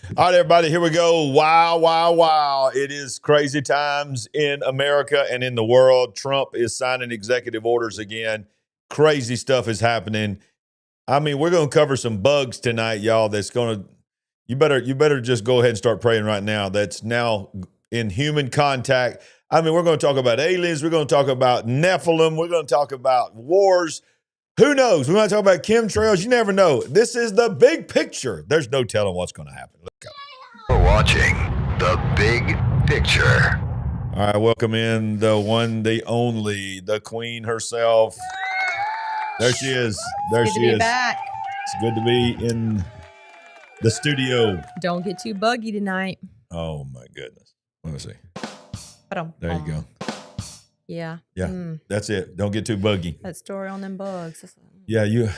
All right, everybody, here we go. Wow, wow, wow. It is crazy times in America and in the world. Trump is signing executive orders again. Crazy stuff is happening. I mean, we're going to cover some bugs tonight, y'all. That's going to you better just go ahead and start praying right now. That's now in human contact. I mean, we're going to talk about aliens. We're going to talk about Nephilim. We're going to talk about wars. Who knows? We're going to talk about chemtrails. You never know. This is the big picture. There's no telling what's going to happen. Let's go. We're watching The Big Picture. All right, welcome in the one, the only, the queen herself. There she is. There she is. Back. It's good to be in the studio. Don't get too buggy tonight. Oh, my goodness. Let me see. There you go. Yeah. Yeah, that's it. Don't get too buggy. That story on them bugs. Yeah, you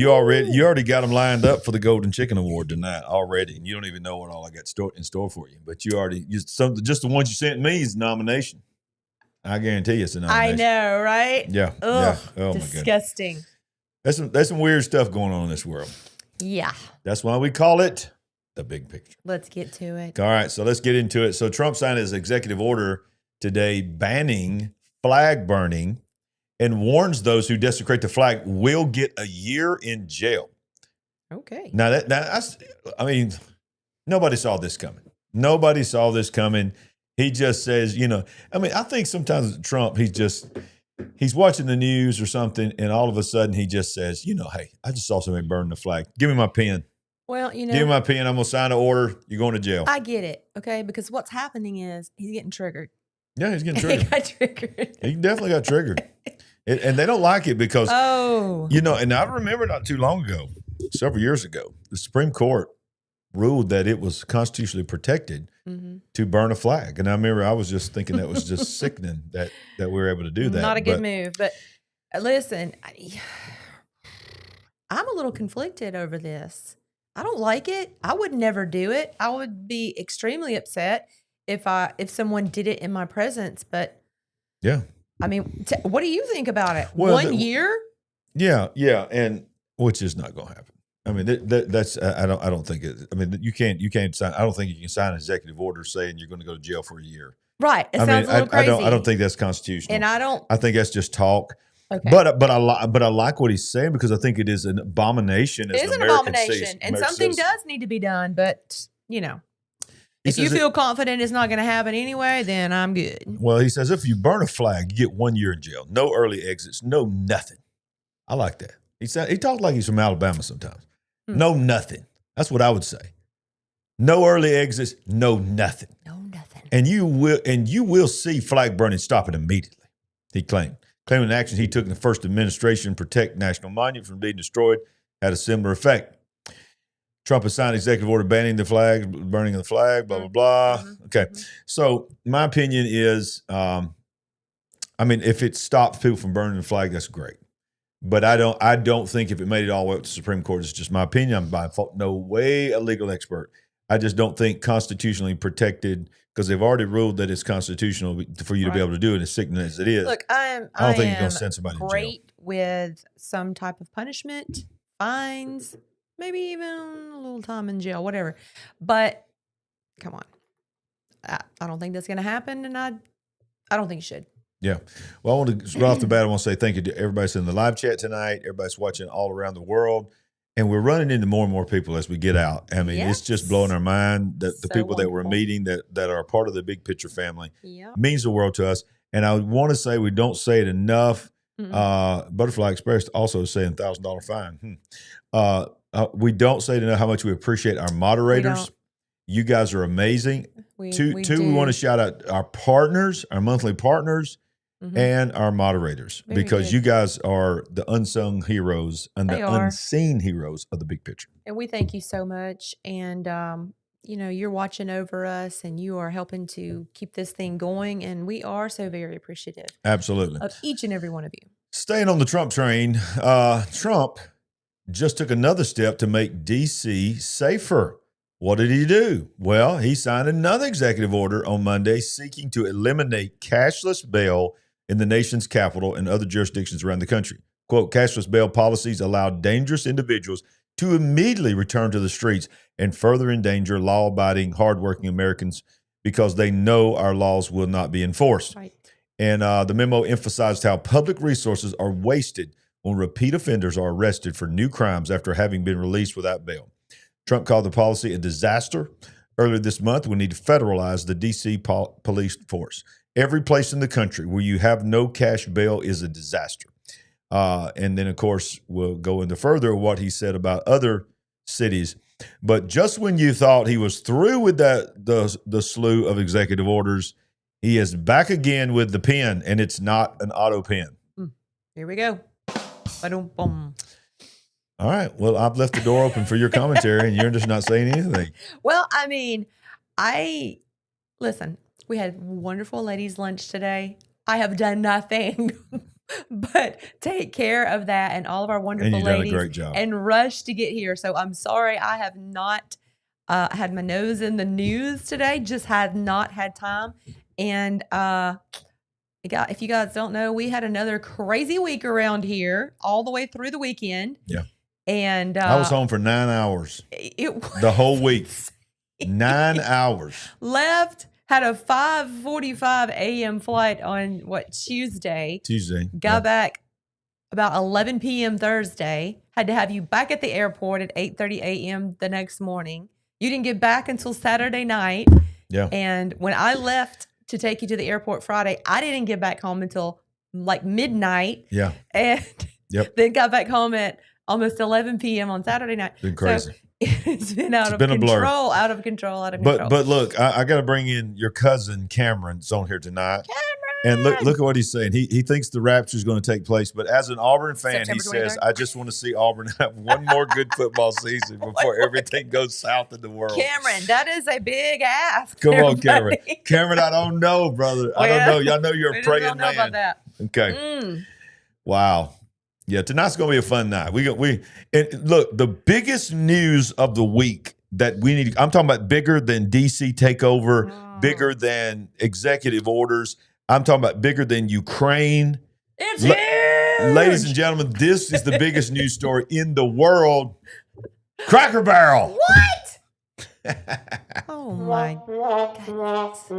already got them lined up for the Golden Chicken Award tonight already, and you don't even know what all I got in store for you. But just the ones you sent me is a nomination. I guarantee you it's a nomination. I know, right? Yeah. Ugh, yeah. Oh, disgusting. My goodness. There's some weird stuff going on in this world. Yeah. That's why we call it the big picture. Let's get to it. All right, so let's get into it. So Trump signed his executive order today banning flag burning and warns those who desecrate the flag will get a year in jail. Okay. Now, I mean, nobody saw this coming. Nobody saw this coming. He just says, I think sometimes Trump, he's watching the news or something, and all of a sudden he just says, hey, I just saw somebody burn the flag. Give me my pen. Well, Give me my pen. I'm going to sign an order. You're going to jail. I get it, okay? Because what's happening is he's getting triggered. Yeah, he's getting triggered. He got triggered. He definitely got triggered. And they don't like it because, and I remember not too long ago, several years ago, the Supreme Court ruled that it was constitutionally protected to burn a flag. And I remember I was just thinking that was just sickening that we were able to do that. Not a good move. But listen, I'm a little conflicted over this. I don't like it. I would never do it. I would be extremely upset if someone did it in my presence. But yeah. I mean, what do you think about it? Well, 1 year? Yeah, and which is not going to happen. I mean, that's I don't think it. I mean, you can't sign. I don't think you can sign an executive order saying you're going to go to jail for a year. Right. It sounds a little crazy. I don't think that's constitutional. And I think that's just talk. Okay. But I like what he's saying because I think it is an abomination. It is an abomination, and something does need to be done. But if you feel confident it's not going to happen anyway, then I'm good. Well, he says if you burn a flag, you get 1 year in jail. No early exits. No nothing. I like that. He talked like he's from Alabama sometimes. No nothing. That's what I would say. No early exits. No nothing. No nothing. And you will see flag burning stopping immediately. He claimed the actions he took in the first administration to protect national monuments from being destroyed had a similar effect. Trump has signed executive order banning the flag, burning of the flag, blah, blah, blah. Okay. So my opinion is, if it stops people from burning the flag, that's great. But I don't think if it made it all the way up to the Supreme Court, it's just my opinion. I'm by no way a legal expert. I just don't think constitutionally protected, because they've already ruled that it's constitutional for you to be able to do it, as sickening as it is. Look, I don't think you're going to send somebody to jail. Great with some type of punishment, fines, maybe even a little time in jail, whatever. But come on, I don't think that's going to happen, and I don't think it should. Yeah. Well, I want to, right off the bat, I want to say thank you to everybody in the live chat tonight, everybody's watching all around the world. And we're running into more and more people as we get out. I mean, It's just blowing our mind that the people that we're meeting that are a part of the big picture family means the world to us. And I want to say we don't say it enough. Butterfly Express also saying $1,000 fine. We don't say it enough how much we appreciate our moderators. You guys are amazing. We want to shout out our partners, our monthly partners, and our moderators, because you guys are the unsung heroes and the unseen heroes of the big picture. And we thank you so much. And, you're watching over us and you are helping to keep this thing going. And we are so very appreciative. Absolutely. Of each and every one of you. Staying on the Trump train, Trump just took another step to make D.C. safer. What did he do? Well, he signed another executive order on Monday seeking to eliminate cashless bail in the nation's capital and other jurisdictions around the country. Quote, cashless bail policies allow dangerous individuals to immediately return to the streets and further endanger law-abiding, hardworking Americans because they know our laws will not be enforced. Right. And the memo emphasized how public resources are wasted when repeat offenders are arrested for new crimes after having been released without bail. Trump called the policy a disaster. Earlier this month, we need to federalize the D.C. police force. Every place in the country where you have no cash bail is a disaster. And then, of course, we'll go into further what he said about other cities. But just when you thought he was through with the slew of executive orders, he is back again with the pen, and it's not an auto pen. Here we go. Ba-dum, boom. All right. Well, I've left the door open for your commentary, and you're just not saying anything. Well, I mean, listen, we had wonderful ladies' lunch today. I have done nothing but take care of that and all of our wonderful And you've ladies done a great job. and rush to get here. So I'm sorry I have not had my nose in the news today, just had not had time. And if you guys don't know, we had another crazy week around here all the way through the weekend. Yeah. And I was home for 9 hours the whole week. 9 hours. Left, had a 5:45 a.m. flight on Tuesday. Got back about 11 p.m. Thursday. Had to have you back at the airport at 8:30 a.m. the next morning. You didn't get back until Saturday night. Yeah. And when I left to take you to the airport Friday, I didn't get back home until like midnight. Yeah. And then got back home at almost 11 p.m. on Saturday night. It's been crazy. So it's been out of been a blur. control, out of control. But look, I got to bring in your cousin Cameron. It's on here tonight. And look at what he's saying. He thinks the rapture is going to take place. But as an Auburn fan, September he says, 23rd. I just want to see Auburn have one more good football season before everything goes south in the world. Cameron, that is a big ask. Come on, everybody. Cameron. Cameron, I don't know, brother. I don't know. Y'all know you're We a just praying don't know man. about that. Okay. Wow. Yeah, tonight's going to be a fun night. And look, the biggest news of the week that we need, I'm talking about bigger than DC takeover, bigger than executive orders. I'm talking about bigger than Ukraine. It's huge. Ladies and gentlemen, this is the biggest news story in the world. Cracker Barrel. What? Oh my goodness.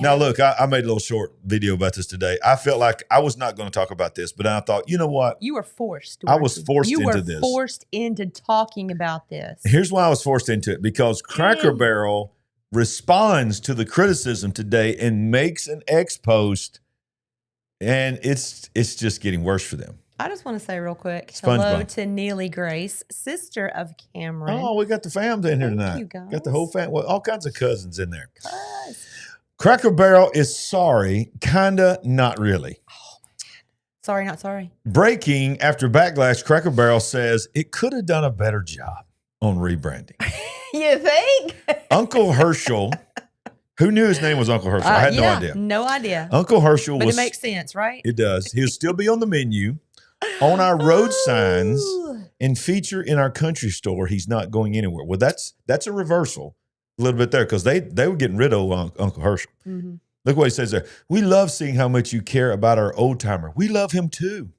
Now, look, I made a little short video about this today. I felt like I was not going to talk about this, but I thought, you know what? You were forced. I was forced you into were this. Forced into talking about this. Here's why I was forced into it, because Cracker Barrel responds to the criticism today and makes an X post, and it's just getting worse for them. I just want to say real quick, SpongeBob. hello to Neely Grace, sister of Cameron. Oh, we got the fam in here tonight. you, guys. Got the whole fam, well, all kinds of cousins in there. Cuz. Cracker Barrel is sorry, kinda, not really. Sorry, not sorry. Breaking after backlash, Cracker Barrel says it could have done a better job on rebranding. You think? Uncle Herschel, who knew his name was Uncle Herschel? I had no idea. No idea. Uncle Herschel But was. it makes sense, right? It does. He'll still be on the menu, on our road signs, Ooh. and feature in our country store. He's not going anywhere. Well, that's a reversal a little bit there, because they were getting rid of Uncle Herschel. Mm-hmm. Look what he says there. We love seeing how much you care about our old timer. We love him too.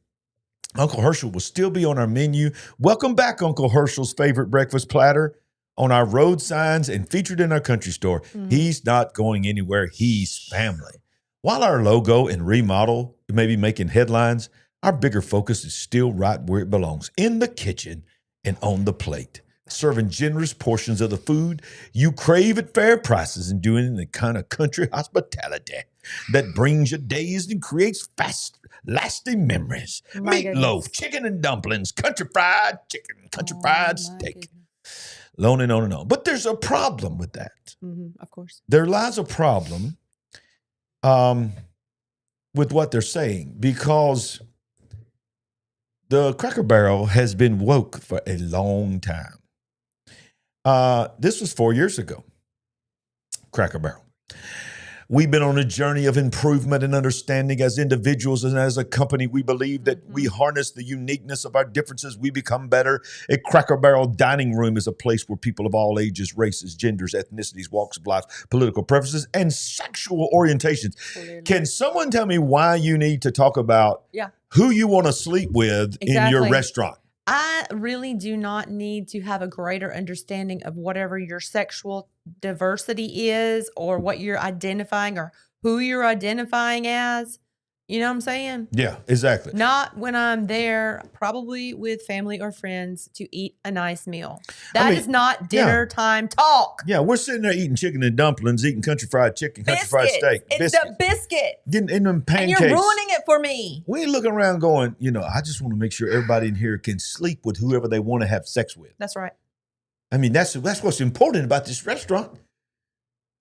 Uncle Herschel will still be on our menu. Welcome back, Uncle Herschel's favorite breakfast platter, on our road signs and featured in our country store. Mm-hmm. He's not going anywhere. He's family. While our logo and remodel may be making headlines, our bigger focus is still right where it belongs, in the kitchen and on the plate, serving generous portions of the food you crave at fair prices and doing it in the kind of country hospitality that brings you dazed and creates fast, lasting memories. My Meatloaf, goodness. chicken and dumplings, country fried chicken, country fried my steak, goodness. on and on and on. But there's a problem with that. Mm-hmm, of course. There lies a problem with what they're saying, because the Cracker Barrel has been woke for a long time. This was 4 years ago, Cracker Barrel. We've been on a journey of improvement and understanding as individuals and as a company. We believe that we harness the uniqueness of our differences. We become better. A Cracker Barrel dining room is a place where people of all ages, races, genders, ethnicities, walks of life, political preferences, and sexual orientations. Can someone tell me why you need to talk about who you want to sleep with in your Exactly. restaurant? I really do not need to have a greater understanding of whatever your sexual diversity is or what you're identifying or who you're identifying as. You know what I'm saying? Yeah, exactly. Not when I'm there, probably with family or friends to eat a nice meal. That is not dinner time talk. Yeah, we're sitting there eating chicken and dumplings, eating country fried chicken, country fried steak. It's the biscuit. Getting in them pancakes. And you're ruining it for me. We ain't looking around going, I just want to make sure everybody in here can sleep with whoever they want to have sex with. That's right. I mean, that's what's important about this restaurant.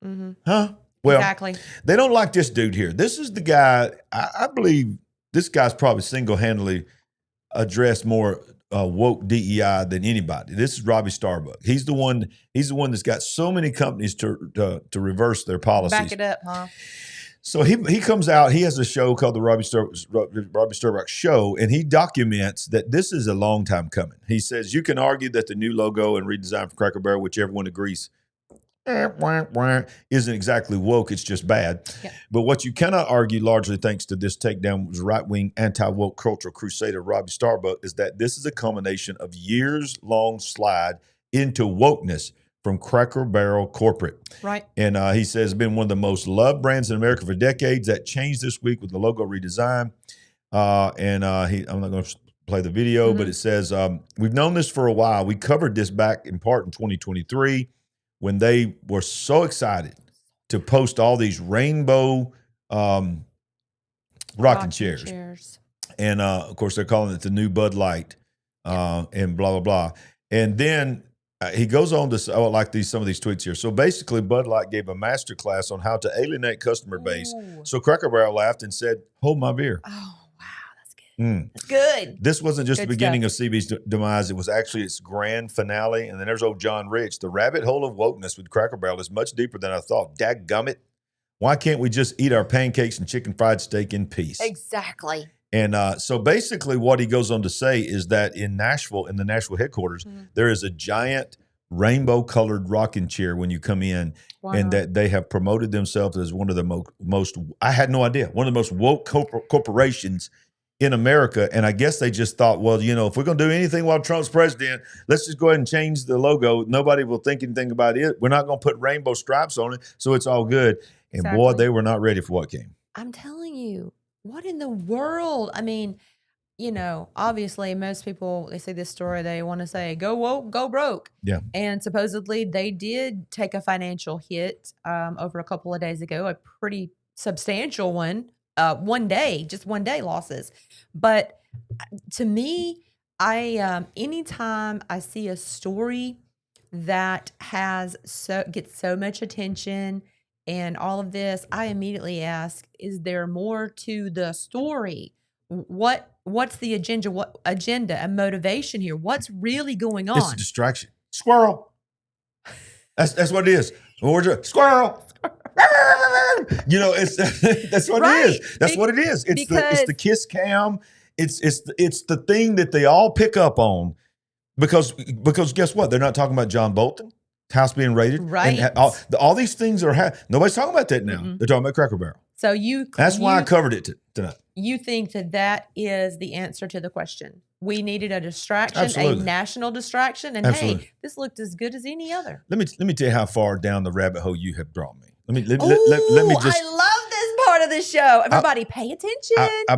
Mm-hmm. Huh? Well, exactly. They don't like this dude here. This is the guy, I believe this guy's probably single-handedly addressed more woke DEI than anybody. This is Robbie Starbuck. He's the one that's got so many companies to reverse their policies. Back it up, huh? So he comes out, he has a show called the Robbie Starbuck Show, and he documents that this is a long time coming. He says, you can argue that the new logo and redesign for Cracker Barrel, which everyone agrees isn't exactly woke, it's just bad. Yeah. But what you cannot argue, largely thanks to this takedown was right-wing anti-woke cultural crusader Robbie Starbuck, is that this is a culmination of years-long slide into wokeness from Cracker Barrel corporate. Right. And he says it's been one of the most loved brands in America for decades. That changed this week with the logo redesign. I'm not going to play the video, but it says, we've known this for a while. We covered this back in part in 2023 when they were so excited to post all these rainbow rocking chairs. And, of course, they're calling it the new Bud Light and blah, blah, blah. And then he goes on to say, some of these tweets here. So basically, Bud Light gave a master class on how to alienate customer base. Ooh. So Cracker Barrel laughed and said, hold my beer. Oh, wow. That's good. That's good. This wasn't just the beginning of CB's demise. It was actually its grand finale. And then there's old John Rich. The rabbit hole of wokeness with Cracker Barrel is much deeper than I thought. Dadgummit. Why can't we just eat our pancakes and chicken fried steak in peace? Exactly. And so basically what he goes on to say is that in Nashville, in the Nashville headquarters, there is a giant rainbow-colored rocking chair when you come in, and that they have promoted themselves as one of the most, I had no idea, one of the most woke corporations in America. And I guess they just thought, well, if we're going to do anything while Trump's president, let's just go ahead and change the logo. Nobody will think anything about it. We're not going to put rainbow stripes on it, so it's all good. And boy, they were not ready for what came. I'm telling you. What in the world? I mean, obviously most people, they say this story, they want to say, go woke, go broke. Yeah. And supposedly they did take a financial hit over a couple of days ago, a pretty substantial one, one day losses. But to me, anytime I see a story that gets so much attention and all of this, I immediately ask, is there more to the story? What's the agenda? What agenda and motivation here? What's really going on? It's a distraction. Squirrel. That's what it is. Squirrel. That's what it is. That's what it is. It's the kiss cam. It's the thing that they all pick up on because guess what? They're not talking about John Bolton. House being raided, right? And all these things nobody's talking about that now. They're talking about Cracker Barrel. So that's why I covered it tonight. You think that is the answer to the question? We needed a distraction, Absolutely. A national distraction, and Absolutely. Hey, this looked as good as any other. Let me tell you how far down the rabbit hole you have brought me. Let me just. I love this part of the show. Everybody, pay attention. I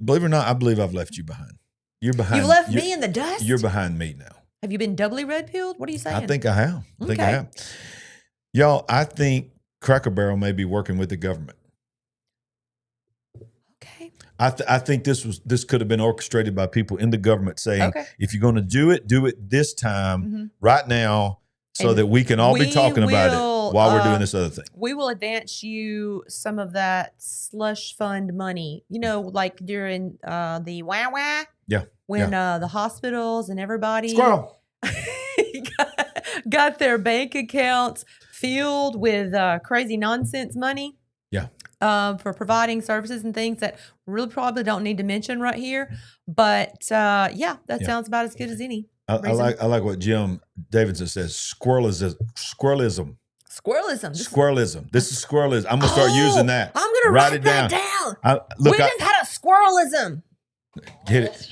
believe it or not, I believe I've left you behind. You're behind. You left me in the dust. You're behind me now. Have you been doubly red-pilled? What are you saying? I think I have. Y'all, I think Cracker Barrel may be working with the government. Okay. I think this could have been orchestrated by people in the government saying, if you're going to do it this time, right now, so that we can all be talking about it while we're doing this other thing. We will advance you some of that slush fund money, like during the wah-wah. Yeah. When the hospitals and everybody Squirrel. got their bank accounts filled with crazy nonsense money. Yeah. For providing services and things that really probably don't need to mention right here. But that sounds about as good as any. I like what Jim Davidson says. Squirrelism. Squirrelism. This is squirrelism. I'm gonna start using that. I'm gonna write that down. We just had a squirrelism. Get it.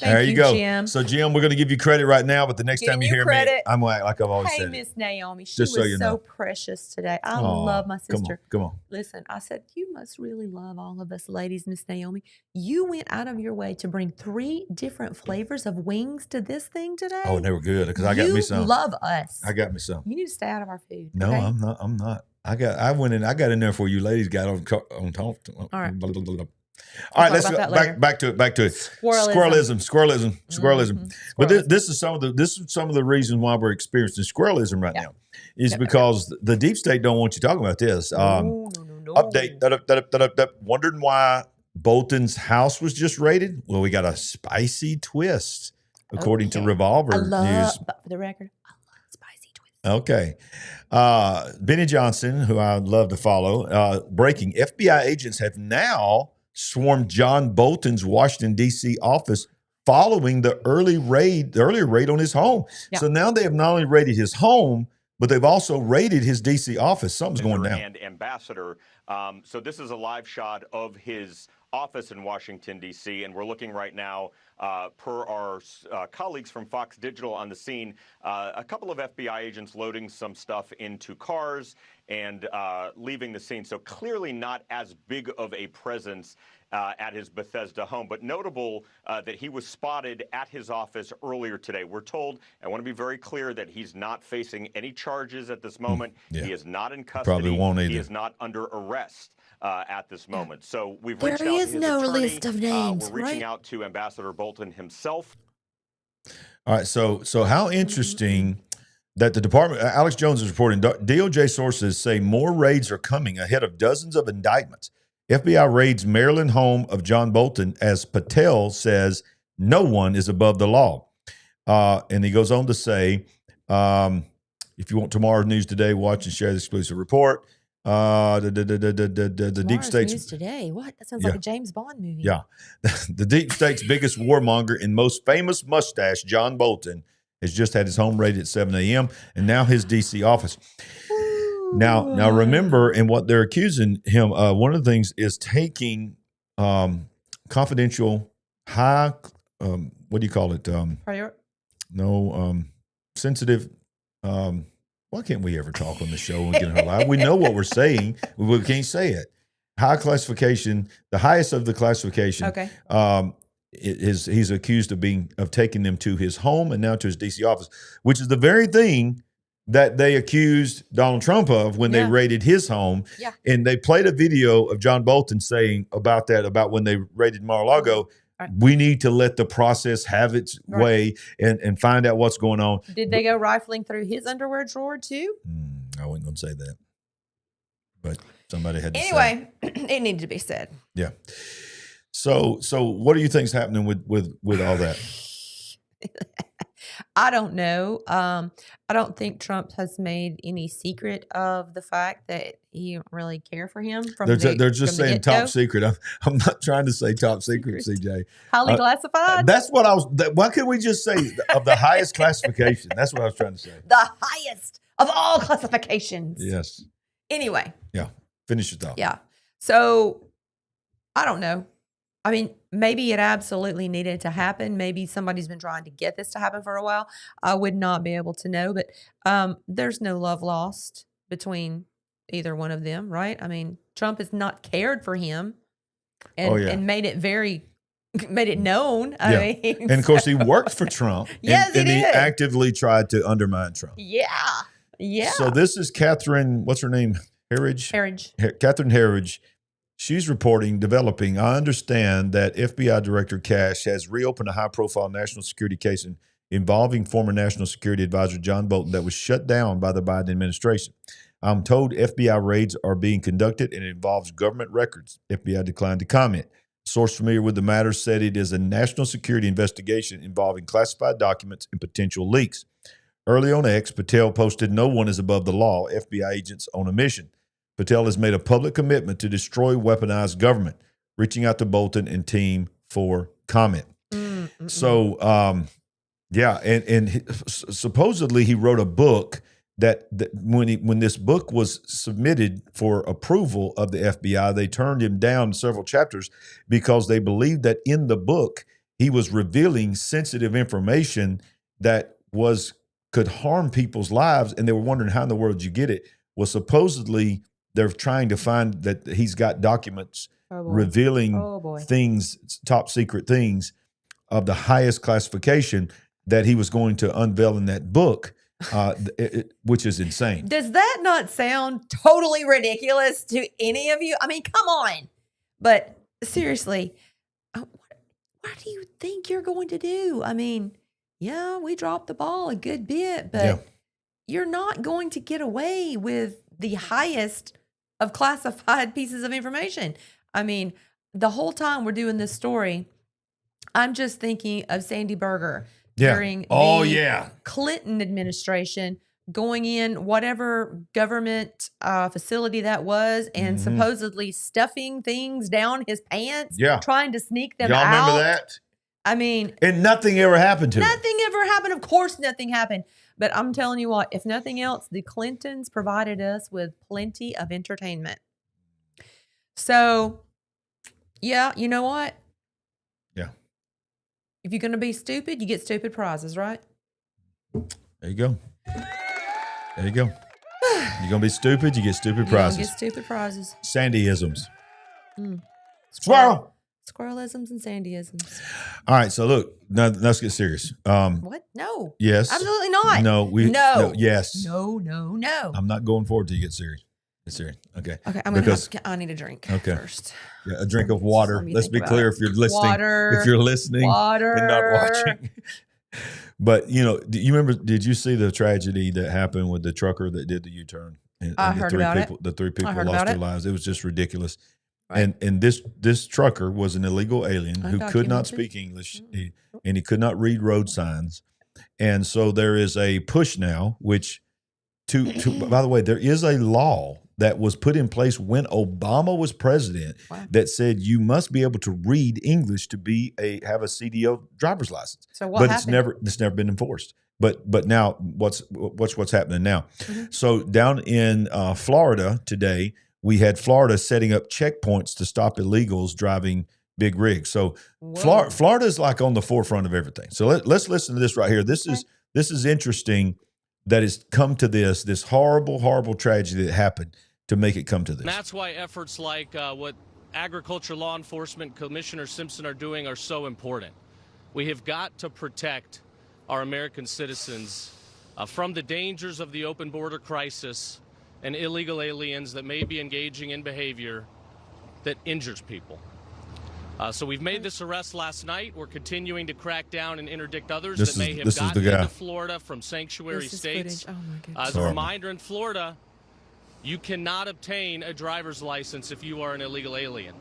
There you go. Jim. So, Jim, we're going to give you credit right now, but the next time you hear me, I'm going to act like I've always said it. Hey, Miss Naomi, she Just was so you so know. precious today. I love my sister. Come on. Listen, I said, you must really love all of us ladies, Miss Naomi. You went out of your way to bring 3 different flavors of wings to this thing today. Oh, and they were good because I got me some. You love us. I got me some. You need to stay out of our food. No, okay? I'm not. I got in there before you ladies got on top. All right. All right, let's go back to it. Squirrelism. Mm-hmm. But this is some of the reasons why we're experiencing squirrelism right now. Is because the deep state don't want you talking about this. No. Update. Wondering why Bolton's house was just raided? Well, we got a spicy twist, according to Revolver News. But for the record, I love spicy twists. Okay. Benny Johnson, who I love to follow, breaking. FBI agents have now swarmed John Bolton's Washington, D.C. office following the earlier raid on his home. Yeah. So now they have not only raided his home, but they've also raided his D.C. office. Something's going down. And ambassador. So this is a live shot of his office in Washington, D.C., and we're looking right now, per our colleagues from Fox Digital on the scene, a couple of FBI agents loading some stuff into cars and leaving the scene. So clearly not as big of a presence at his Bethesda home, but notable that he was spotted at his office earlier today. We're told, I want to be very clear, that he's not facing any charges at this moment. Yeah. He is not in custody. Probably won't either. He is not under arrest at this moment. So we've there reached out to his no attorney. List of names. We're reaching out to Ambassador Bolton himself. All right. So how interesting that the department, Alex Jones is reporting, DOJ sources say more raids are coming ahead of dozens of indictments. FBI raids Maryland home of John Bolton as Patel says no one is above the law. And he goes on to say, if you want tomorrow's news today, watch and share the exclusive report. The deep state's news today. What? That sounds like a James Bond movie. Yeah. The deep state's biggest warmonger and most famous mustache, John Bolton, has just had his home raided at 7 a.m. and now his D.C. office. Now remember, and what they're accusing him of, one of the things is taking confidential, high, what do you call it? Sensitive. Why can't we ever talk on the show and get in her life? We know what we're saying. We can't say it. High classification, the highest of the classification. Okay. He's accused of taking them to his home and now to his D.C. office, which is the very thing that they accused Donald Trump of when they raided his home. Yeah. And they played a video of John Bolton saying about when they raided Mar-a-Lago. Right. We need to let the process have its way and find out what's going on. Did they go rifling through his underwear drawer too? I wasn't going to say that, but somebody had to say. Anyway, it needed to be said. Yeah. So what do you think's happening with all that? I don't know. I don't think Trump has made any secret of the fact that he don't really care for him. They're just saying top secret. I'm not trying to say top secret, CJ. Highly classified. That's what I was. Why can't we just say of the highest classification? That's what I was trying to say. The highest of all classifications. Yes. Anyway. Yeah. Finish your thought. Yeah. So I don't know. I mean, maybe it absolutely needed to happen. Maybe somebody's been trying to get this to happen for a while. I would not be able to know, but there's no love lost between either one of them, right? I mean, Trump has not cared for him and made it known. I mean, and of course, he worked for Trump. Yes, and he he did. actively tried to undermine Trump. Yeah. Yeah. So this is Catherine, what's her name? Catherine Herridge. She's reporting, developing. I understand that FBI Director Cash has reopened a high-profile national security case involving former National Security Advisor John Bolton that was shut down by the Biden administration. I'm told FBI raids are being conducted and it involves government records. FBI declined to comment. A source familiar with the matter said it is a national security investigation involving classified documents and potential leaks. Early on X, Patel posted, "No one is above the law, FBI agents on a mission." Patel has made a public commitment to destroy weaponized government, reaching out to Bolton and team for comment. So, and supposedly he wrote a book that when this book was submitted for approval of the FBI, they turned him down several chapters because they believed that in the book he was revealing sensitive information that could harm people's lives, and they were wondering how in the world did you get it. Well, supposedly they're trying to find that he's got documents revealing things, top secret things of the highest classification that he was going to unveil in that book, which is insane. Does that not sound totally ridiculous to any of you? I mean, come on. But seriously, what do you think you're going to do? I mean, yeah, we dropped the ball a good bit, but you're not going to get away with the highest of classified pieces of information. I mean, the whole time we're doing this story, I'm just thinking of Sandy Berger during the Clinton administration going in whatever government facility that was and supposedly stuffing things down his pants, trying to sneak them out. Y'all remember that? I mean, and nothing ever happened to him. Nothing ever happened. Of course, nothing happened. But I'm telling you what, if nothing else, the Clintons provided us with plenty of entertainment. So, yeah, you know what? Yeah. If you're going to be stupid, you get stupid prizes, right? There you go. There you go. You're going to be stupid, you get stupid prizes. You get stupid prizes. Sandyisms. Squirrel. Squirrelisms and Sandyisms. All right, so look, now let's get serious. What? No. Yes. Absolutely not. No. Yes. No. I'm not going forward till you get serious. Get serious. Okay. Okay. I need a drink first. Yeah, a drink of water. Let's be clear if you're listening. If you're listening and not watching. But do you remember? Did you see the tragedy that happened with the trucker that did the U-turn? And I heard about it. The three people lost their lives. It was just ridiculous. Right. And this trucker was an illegal alien who could not speak English, and he could not read road signs. And so there is a push now, which by the way, there is a law that was put in place when Obama was president that said you must be able to read English to have a CDL driver's license. So what happened? It's never been enforced. But now what's happening now? So down in Florida today, we had Florida setting up checkpoints to stop illegals driving big rigs. So Florida is like on the forefront of everything. So let's listen to this right here. This is interesting that it's come to this horrible, horrible tragedy that happened to make it come to this. And that's why efforts like what Agriculture Law Enforcement Commissioner Simpson are doing are so important. We have got to protect our American citizens from the dangers of the open border crisis and illegal aliens that may be engaging in behavior that injures people. So we've made this arrest last night. We're continuing to crack down and interdict others that may have gotten into Florida from sanctuary states. Oh my goodness. As a reminder, in Florida, you cannot obtain a driver's license if you are an illegal alien.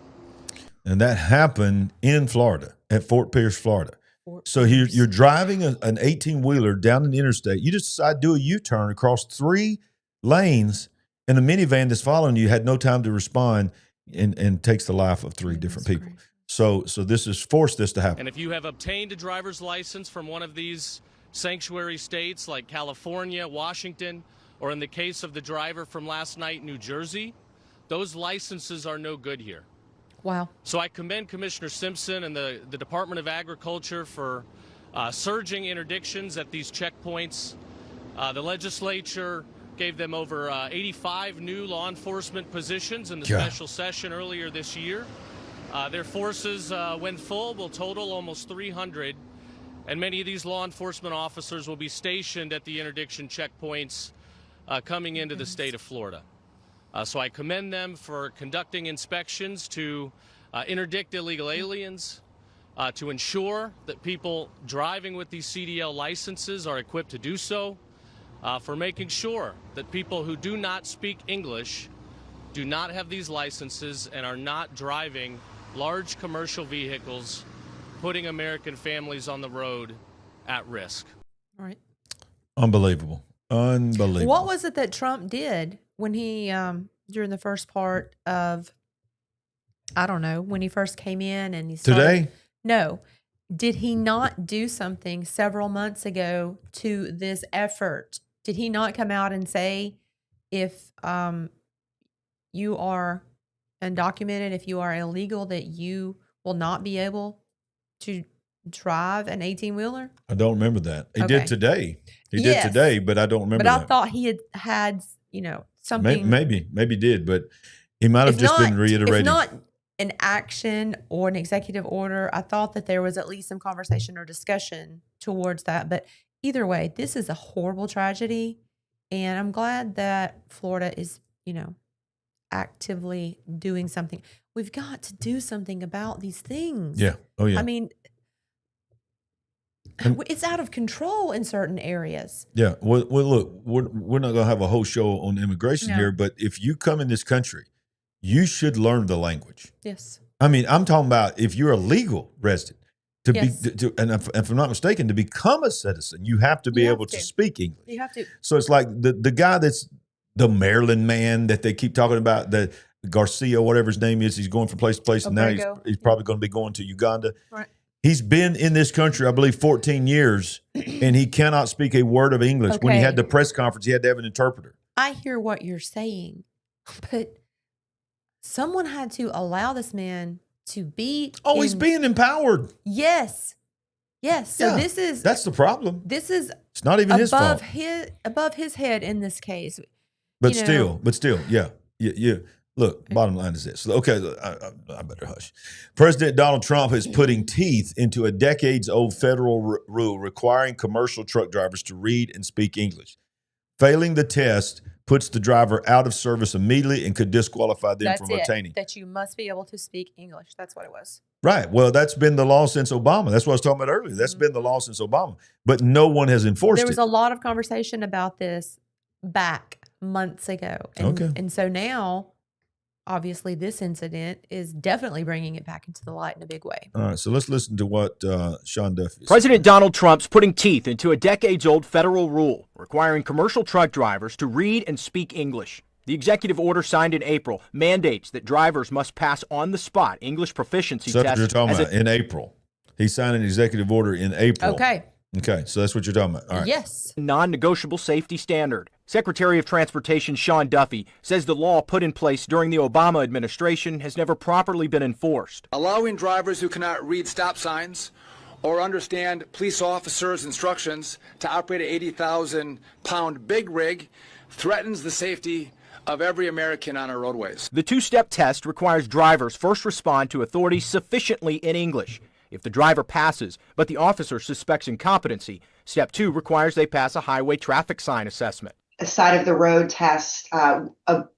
And that happened in Florida, at Fort Pierce, Florida. So you're driving an 18-wheeler down an interstate. You just decide to do a U-turn across 3 lanes, and the minivan that's following you had no time to respond and takes the life of 3 different people. So this has forced this to happen. And if you have obtained a driver's license from one of these sanctuary states like California, Washington, or in the case of the driver from last night, New Jersey, those licenses are no good here. Wow. So I commend Commissioner Simpson and the Department of Agriculture for surging interdictions at these checkpoints. The legislature gave them over 85 new law enforcement positions in the special session earlier this year. Their forces, when full, will total almost 300, and many of these law enforcement officers will be stationed at the interdiction checkpoints coming into the state of Florida. So I commend them for conducting inspections to interdict illegal aliens, to ensure that people driving with these CDL licenses are equipped to do so, for making sure that people who do not speak English do not have these licenses and are not driving large commercial vehicles, putting American families on the road at risk. All right. Unbelievable. What was it that Trump did when he, during the first part of, I don't know, when he first came in and he started? Today? No. Did he not do something several months ago to this effort? Did he not come out and say, if you are undocumented, if you are illegal, that you will not be able to drive an 18-wheeler? I don't remember that. He Okay. did today. He did Yes. today, but I don't remember But I that. thought he had something. Maybe he did, but he might have just been reiterating. If not an action or an executive order, I thought that there was at least some conversation or discussion towards that. But either way, this is a horrible tragedy. And I'm glad that Florida is, actively doing something. We've got to do something about these things. Yeah. Oh, yeah. I mean, it's out of control in certain areas. Yeah. Well look, we're not going to have a whole show on immigration here, but if you come in this country, you should learn the language. Yes. I mean, I'm talking about if you're a legal resident, Yes. and if I'm not mistaken, to become a citizen, you have to be able to speak English. You have to. So it's like the guy that's the Maryland man that they keep talking about, the Garcia, whatever his name is, he's going from place to place, and now he's probably going to be going to Uganda. Right. He's been in this country, I believe, 14 years, and he cannot speak a word of English. Okay. When he had the press conference, he had to have an interpreter. I hear what you're saying, but someone had to allow this man to be. Oh, he's being empowered. Yes. Yes. So that's the problem. It's not even his fault. Above his head in this case. But still, yeah. Look, bottom line is this. Okay, I better hush. President Donald Trump is putting teeth into a decades-old federal rule requiring commercial truck drivers to read and speak English. Failing the test puts the driver out of service immediately and could disqualify them from obtaining. That you must be able to speak English. That's what it was. Right. Well, that's been the law since Obama. That's what I was talking about earlier. That's been the law since Obama. But no one has enforced it. There was a lot of conversation about this back months ago. And so now, obviously, this incident is definitely bringing it back into the light in a big way. All right, so let's listen to what Sean Duffy said. President Donald Trump's putting teeth into a decades-old federal rule requiring commercial truck drivers to read and speak English. The executive order signed in April mandates that drivers must pass on-the-spot English proficiency tests. That's what you're talking about, in April. He signed an executive order in April. Okay, so that's what you're talking about. All right. Yes. Non-negotiable safety standard. Secretary of Transportation Sean Duffy says the law put in place during the Obama administration has never properly been enforced. Allowing drivers who cannot read stop signs or understand police officers' instructions to operate an 80,000-pound big rig threatens the safety of every American on our roadways. The two-step test requires drivers first respond to authorities sufficiently in English. If the driver passes, but the officer suspects incompetency, step 2 requires they pass a highway traffic sign assessment. A side of the road test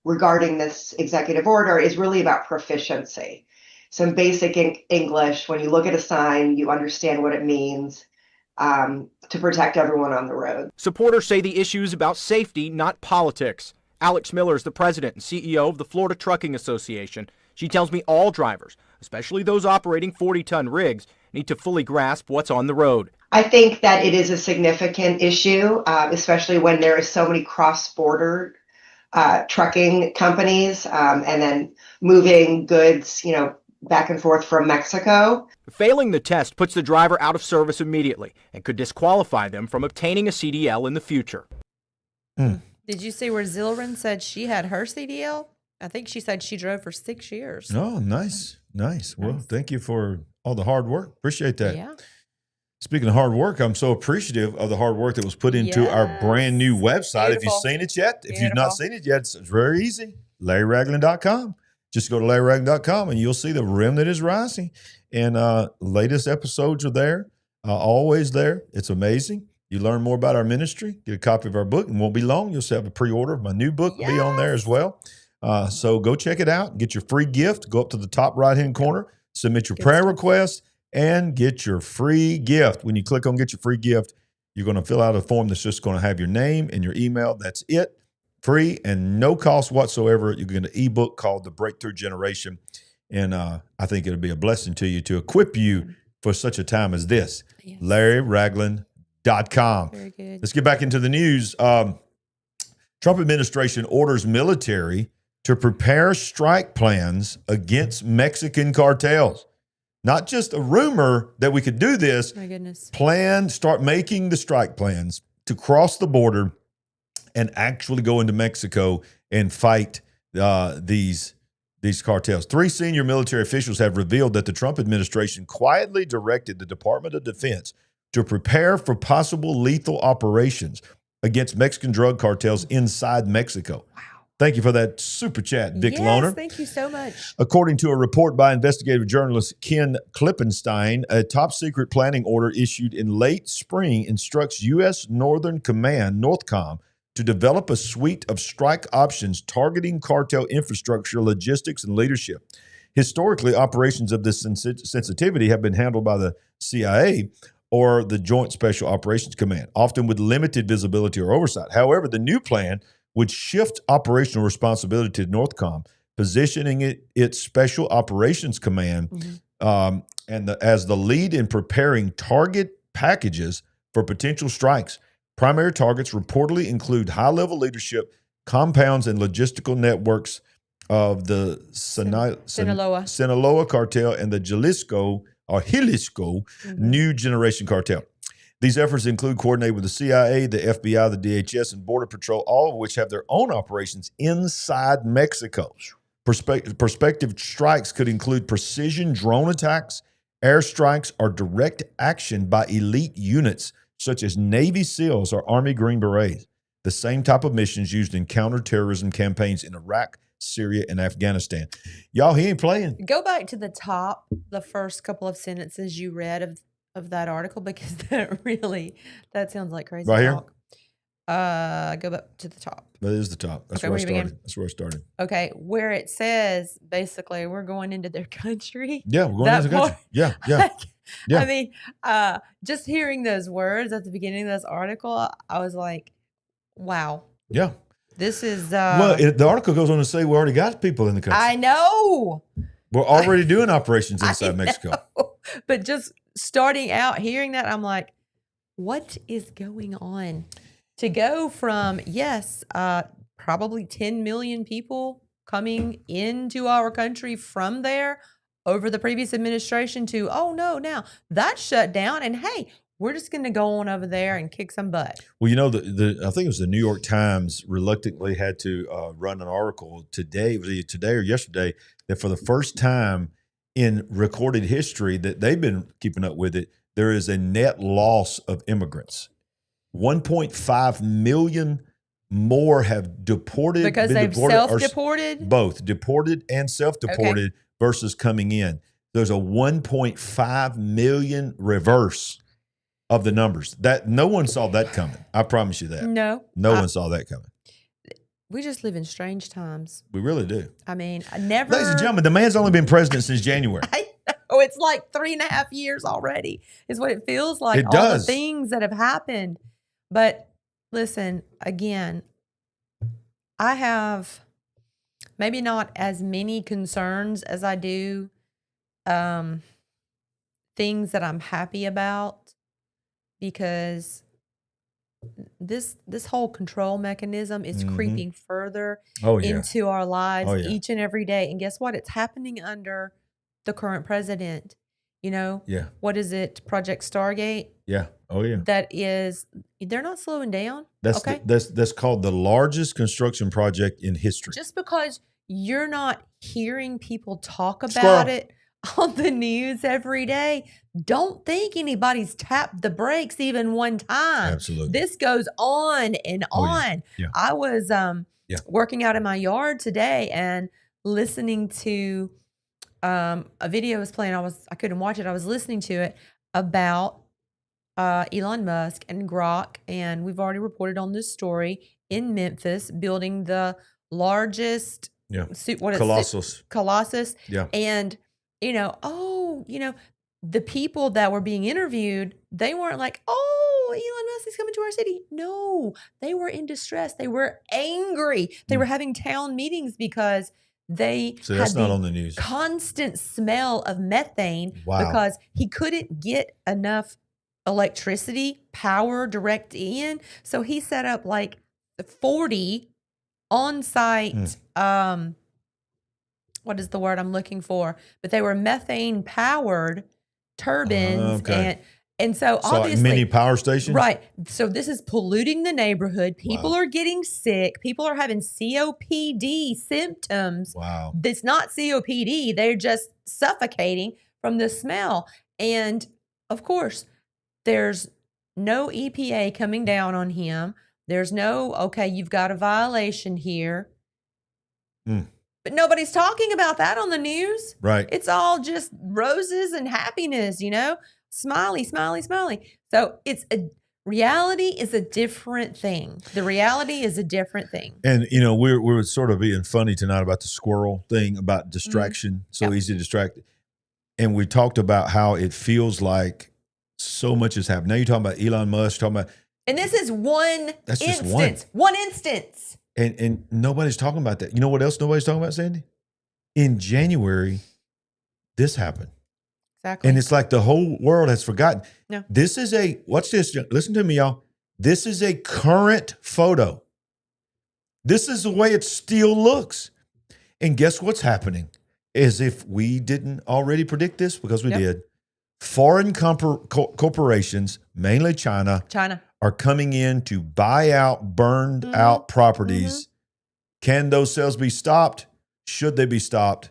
regarding this executive order is really about proficiency. Some basic English. When you look at a sign, you understand what it means to protect everyone on the road. Supporters say the issue is about safety, not politics. Alex Miller is the president and CEO of the Florida Trucking Association. She tells me all drivers, especially those operating 40-ton rigs, need to fully grasp what's on the road. I think that it is a significant issue, especially when there are so many cross-border trucking companies and then moving goods, back and forth from Mexico. Failing the test puts the driver out of service immediately and could disqualify them from obtaining a CDL in the future. Did you see where Zilren said she had her CDL? I think she said she drove for 6 years. Oh, nice. Well, thank you for all the hard work. Appreciate that. Yeah. Speaking of hard work, I'm so appreciative of the hard work that was put into our brand new website. Have you seen it yet? If you've not seen it yet, it's very easy. LarryRagland.com. Just go to LarryRagland.com and you'll see the remnant is rising. And latest episodes are there, always there. It's amazing. You learn more about our ministry, get a copy of our book, and won't be long. You'll have a pre-order of my new book be on there as well. So go check it out. Get your free gift. Go up to the top right-hand corner, submit your prayer request, and get your free gift. When you click on get your free gift, you're going to fill out a form that's just going to have your name and your email. That's it. Free and no cost whatsoever. You're going to ebook called The Breakthrough Generation. And I think it'll be a blessing to you to equip you for such a time as this. Yes. LarryRagland.com. Very good. Let's get back into the news. Trump administration orders military to prepare strike plans against Mexican cartels. Not just a rumor that we could do this. My goodness. Start making the strike plans to cross the border and actually go into Mexico and fight these these cartels. 3 senior military officials have revealed that the Trump administration quietly directed the Department of Defense to prepare for possible lethal operations against Mexican drug cartels inside Mexico. Wow. Thank you for that super chat, Vic Loner. Thank you so much. According to a report by investigative journalist Ken Klippenstein, a top-secret planning order issued in late spring instructs U.S. Northern Command, NORTHCOM, to develop a suite of strike options targeting cartel infrastructure, logistics, and leadership. Historically, operations of this sensitivity have been handled by the CIA or the Joint Special Operations Command, often with limited visibility or oversight. However, the new plan would shift operational responsibility to NORTHCOM, positioning its Special Operations Command as the lead in preparing target packages for potential strikes. Primary targets reportedly include high-level leadership, compounds, and logistical networks of the Sinaloa cartel and the Jalisco New Generation cartel. These efforts include coordinating with the CIA, the FBI, the DHS, and Border Patrol, all of which have their own operations inside Mexico. Prospective strikes could include precision drone attacks, airstrikes, or direct action by elite units such as Navy SEALs or Army Green Berets, the same type of missions used in counterterrorism campaigns in Iraq, Syria, and Afghanistan. Y'all, he ain't playing. Go back to the top, the first couple of sentences you read of that article, because that sounds like crazy right talk. Here? Go back to the top. That is the top. That's where I started. That's where I started. Okay, where it says basically we're going into their country. Yeah, we're going into the country. Yeah. Yeah. I mean, just hearing those words at the beginning of this article, I was like, wow. Yeah. This is the article goes on to say we already got people in the country. I know. We're already doing operations inside Mexico. But just starting out hearing that, I'm like, what is going on? To go from, probably 10 million people coming into our country from there over the previous administration to, oh no, now that's shut down. And hey, we're just going to go on over there and kick some butt. Well, I think it was the New York Times reluctantly had to run an article today or yesterday, that for the first time in recorded history that they've been keeping up with it, there is a net loss of immigrants. 1.5 million more have deported. Because they've self-deported? Both, deported and self-deported versus coming in. There's a 1.5 million reverse of the numbers. That no one saw that coming. I promise you that. No one saw that coming. We just live in strange times. We really do. I mean, I never. Ladies and gentlemen, the man's only been president since January. I know. It's like 3.5 years already, is what it feels like. It does. All the things that have happened. But listen, again, I have maybe not as many concerns as I do things that I'm happy about, because this whole control mechanism is creeping further into our lives each and every day. And guess what? It's happening under the current president. What is it? Project Stargate? Yeah. Oh yeah. That is, they're not slowing down. That's called the largest construction project in history. Just because you're not hearing people talk about it on the news every day, don't think anybody's tapped the brakes even one time. Absolutely. This goes on and on. Yeah. I was working out in my yard today and listening to a video was playing. I couldn't watch it. I was listening to it about Elon Musk and Grok, and we've already reported on this story in Memphis, building the largest Colossus. Yeah. And the people that were being interviewed, they weren't like, oh, Elon Musk is coming to our city. No, they were in distress. They were angry. They were having town meetings because they that's not on the news. Constant smell of methane because he couldn't get enough electricity power direct in. So he set up like 40 on-site, what is the word I'm looking for? But they were methane powered turbines And so So like obviously, mini power stations? right. So this is polluting the neighborhood. People Wow. are getting sick. People are having COPD symptoms. Wow. It's not COPD. They're just suffocating from the smell. And of course, there's no EPA coming down on him. There's no, okay, you've got a violation here. But nobody's talking about that on the news. Right. It's all just roses and happiness, you know? Smiley, smiley, smiley. So reality is a different thing. The reality is a different thing. And, you know, we're sort of being funny tonight about the squirrel thing, about distraction, so easy to distract. And we talked about how it feels like so much has happened. Now you're talking about Elon Musk, talking about. And this is one That's just instance. One instance. And nobody's talking about that. You know what else nobody's talking about, Sandy? In January, this happened. Exactly. And it's like the whole world has forgotten. No. This is watch this. Listen to me, y'all. This is a current photo. This is the way it still looks. And guess what's happening? As if we didn't already predict this, because we did. Foreign corporations, mainly China, are coming in to buy out burned out properties. Can those sales be stopped? Should they be stopped?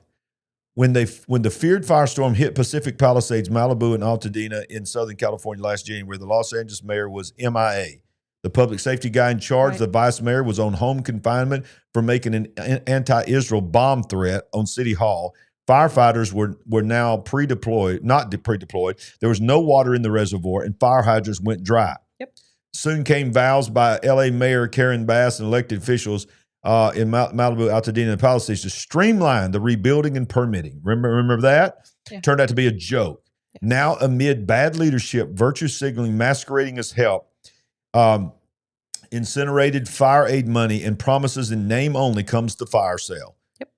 When the feared firestorm hit Pacific Palisades, Malibu, and Altadena in Southern California last January, the Los Angeles mayor was MIA. The public safety guy in charge, the vice mayor, was on home confinement for making an anti-Israel bomb threat on City Hall. Firefighters were now not pre-deployed. There was no water in the reservoir, and fire hydrants went dry. Soon came vows by L.A. Mayor Karen Bass and elected officials in Malibu, Altadena, and Palisades to streamline the rebuilding and permitting. Remember that? Turned out to be a joke. Now, amid bad leadership, virtue signaling masquerading as help, incinerated fire aid money, and promises in name only, comes the fire sale.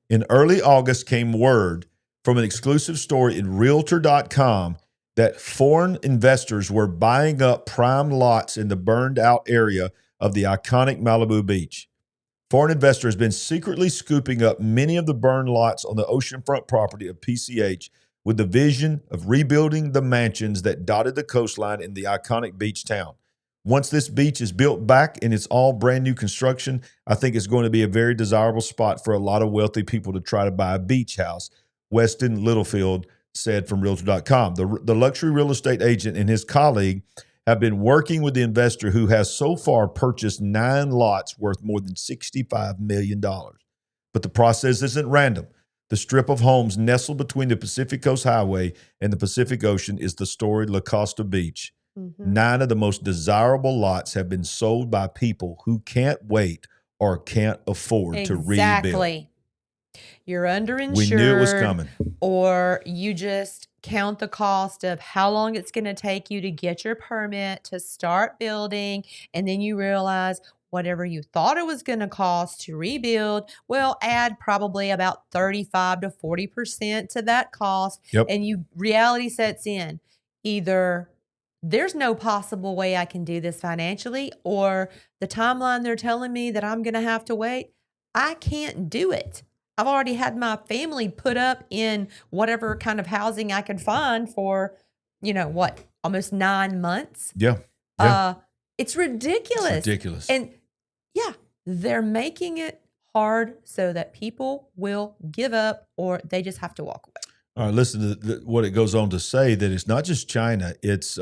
In early August came word from an exclusive story in Realtor.com that foreign investors were buying up prime lots in the burned out area of the iconic Malibu beach. Foreign investor has been secretly scooping up many of the burned lots on the oceanfront property of PCH with the vision of rebuilding the mansions that dotted the coastline in the iconic beach town. Once this beach is built back and it's all brand new construction, I think it's going to be a very desirable spot for a lot of wealthy people to try to buy a beach house, Weston Littlefield said from Realtor.com. The luxury real estate agent and his colleague have been working with the investor who has so far purchased 9 lots worth more than $65 million. But the process isn't random. The strip of homes nestled between the Pacific Coast Highway and the Pacific Ocean is the storied La Costa Beach. 9 of the most desirable lots have been sold by people who can't wait or can't afford to rebuild. Exactly. You're underinsured. We knew it was coming. Or you just count the cost of how long it's going to take you to get your permit to start building, and then you realize whatever you thought it was going to cost to rebuild will add probably about 35 to 40% to that cost. And reality sets in. Either there's no possible way I can do this financially, or the timeline they're telling me that I'm going to have to wait, I can't do it. I've already had my family put up in whatever kind of housing I could find for, almost 9 months. It's ridiculous. It's ridiculous. And they're making it hard so that people will give up or they just have to walk away. All right, listen to what it goes on to say, that it's not just China. It's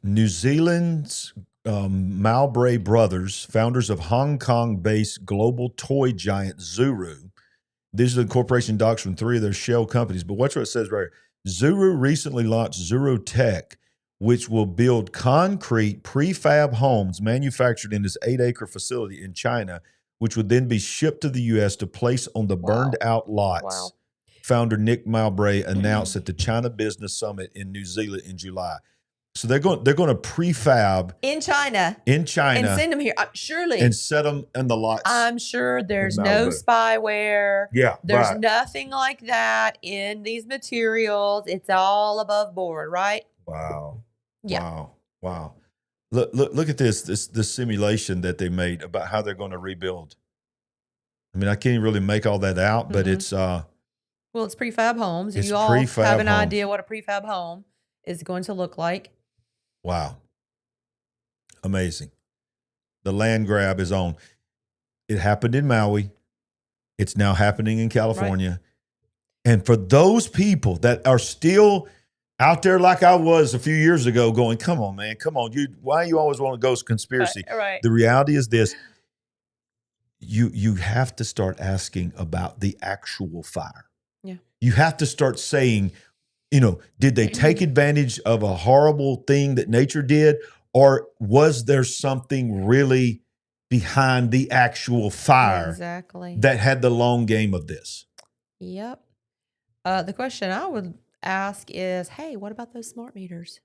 New Zealand's Mowbray brothers, founders of Hong Kong-based global toy giant Zuru. These are the corporation docs from 3 of their shell companies. But watch what it says right here. Zuru recently launched Zuru Tech, which will build concrete prefab homes manufactured in this 8-acre facility in China, which would then be shipped to the U.S. to place on the burned out lots. Founder Nick Mowbray announced at the China Business Summit in New Zealand in July. So they're going to prefab in China and send them here. Surely, and set them in the lots. I'm sure there's no spyware. There's nothing like that in these materials. It's all above board, right? Wow. Look at this simulation that they made about how they're going to rebuild. I mean, I can't really make all that out, but it's well, it's prefab homes. It's you all prefab have an homes. idea what a prefab home is going to look like. Wow. Amazing. The land grab is on. It happened in Maui. It's now happening in California. Right. And for those people that are still out there like I was a few years ago going, come on, man, come on. Why you always want to go conspiracy? Right. The reality is this. You have to start asking about the actual fire. Yeah. You have to start saying, did they take advantage of a horrible thing that nature did? Or was there something really behind the actual fire that had the long game of this? Yep. The question I would ask is, hey, what about those smart meters?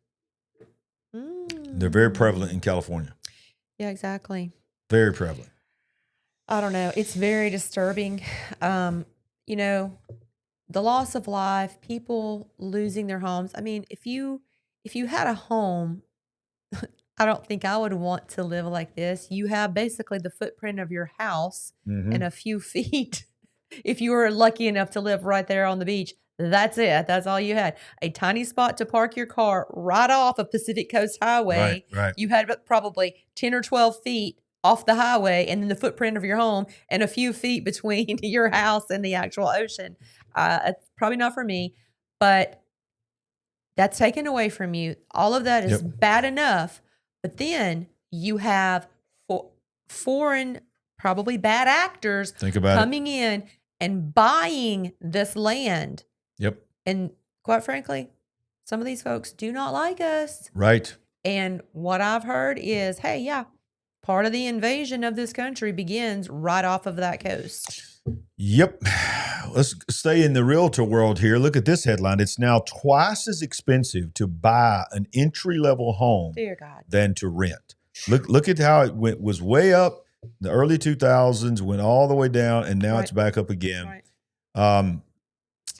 They're very prevalent in California. Yeah, exactly. Very prevalent. I don't know. It's very disturbing. The loss of life, people losing their homes. I mean, if you had a home, I don't think I would want to live like this. You have basically the footprint of your house in a few feet. If you were lucky enough to live right there on the beach, that's it. That's all you had. A tiny spot to park your car right off of Pacific Coast Highway. Right. You had probably 10 or 12 feet off the highway, and then the footprint of your home and a few feet between your house and the actual ocean. It's probably not for me, but that's taken away from you. All of that is bad enough, but then you have foreign, probably bad actors coming in and buying this land. Yep. And quite frankly, some of these folks do not like us. Right. And what I've heard is, hey, yeah, part of the invasion of this country begins right off of that coast. Yep. Let's stay in the realtor world here. Look at this headline. It's now twice as expensive to buy an entry-level home than to rent. Look at how it was way up in the early 2000s, went all the way down, and now it's back up again. Right.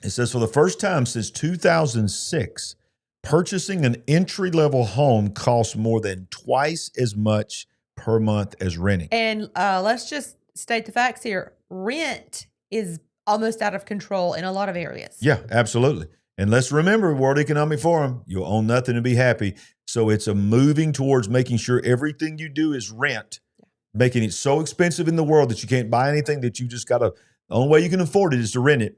It says for the first time since 2006, purchasing an entry-level home costs more than twice as much per month as renting. And let's just state the facts here. Rent is almost out of control in a lot of areas. Yeah, absolutely. And let's remember, World Economic Forum, you'll own nothing and be happy. So it's a moving towards making sure everything you do is rent, making it so expensive in the world that you can't buy anything, that you just got to, the only way you can afford it is to rent it.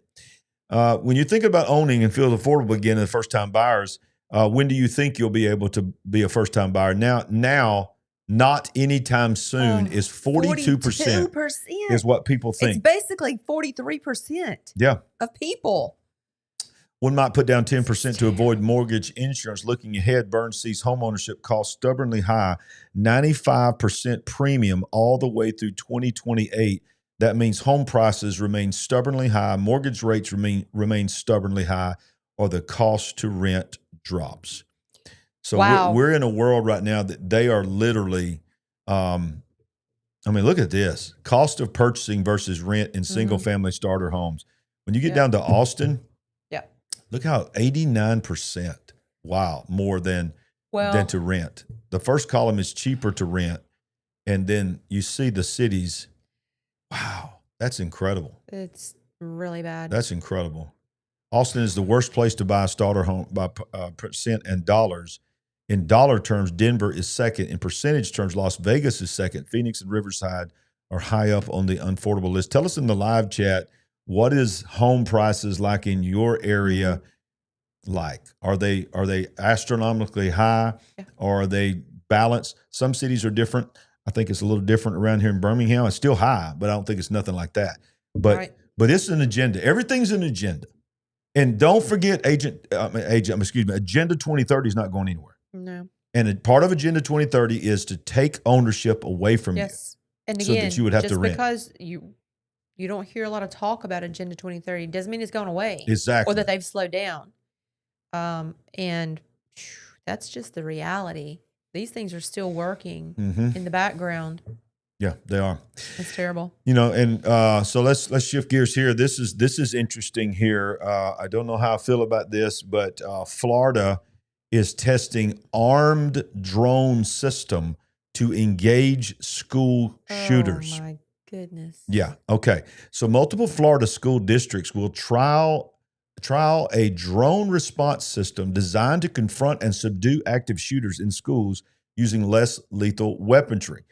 When you think about owning and feel affordable again as first-time buyers, when do you think you'll be able to be a first-time buyer? Now, not anytime soon is 42% is what people think. It's basically 43% of people. One might put down 10% to avoid mortgage insurance. Looking ahead, Burns sees homeownership costs stubbornly high, 95% premium all the way through 2028. That means home prices remain stubbornly high, mortgage rates remain stubbornly high, or the cost to rent drops. So we're in a world right now that they are literally, look at this. Cost of purchasing versus rent in single-family starter homes. When you get down to Austin, look how 89%, more than to rent. The first column is cheaper to rent, and then you see the cities. Wow, that's incredible. It's really bad. That's incredible. Austin is the worst place to buy a starter home by percent and dollars. In dollar terms, Denver is second. In percentage terms, Las Vegas is second. Phoenix and Riverside are high up on the unaffordable list. Tell us in the live chat, what is home prices like in your area like? Are they astronomically high, or are they balanced? Some cities are different. I think it's a little different around here in Birmingham. It's still high, but I don't think it's nothing like that. But it's an agenda. Everything's an agenda. And don't forget, Agenda 2030 is not going anywhere. No. And part of Agenda 2030 is to take ownership away from you. And again, so that you would have to rent. Because you don't hear a lot of talk about Agenda 2030 doesn't mean it's gone away. Exactly. Or that they've slowed down. And that's just the reality. These things are still working in the background. Yeah, they are. It's terrible. And so let's shift gears here. This is interesting here. I don't know how I feel about this, but Florida is testing armed drone system to engage school shooters. Oh my goodness. Yeah. Okay. So multiple Florida school districts will trial trial a drone response system designed to confront and subdue active shooters in schools using less lethal weaponry.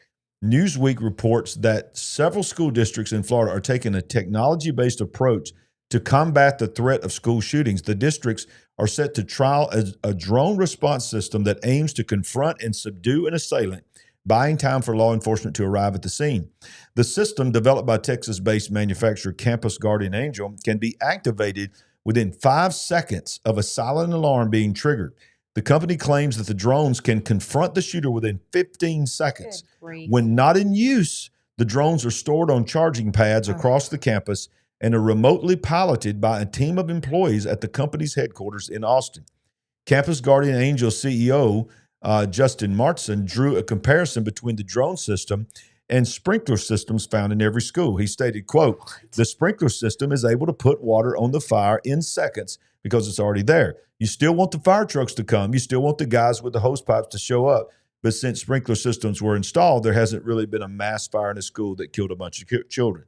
Newsweek reports that several school districts in Florida are taking a technology-based approach to combat the threat of school shootings. The districts are set to trial a drone response system that aims to confront and subdue an assailant, buying time for law enforcement to arrive at the scene. The system, developed by Texas-based manufacturer Campus Guardian Angel, can be activated within 5 seconds of a silent alarm being triggered. The company claims that the drones can confront the shooter within 15 seconds. When not in use, the drones are stored on charging pads across the campus and are remotely piloted by a team of employees at the company's headquarters in Austin. Campus Guardian Angel CEO Justin Martson drew a comparison between the drone system and sprinkler systems found in every school. He stated, quote, "The sprinkler system is able to put water on the fire in seconds because it's already there. You still want the fire trucks to come. You still want the guys with the hose pipes to show up. But since sprinkler systems were installed, there hasn't really been a mass fire in a school that killed a bunch of children.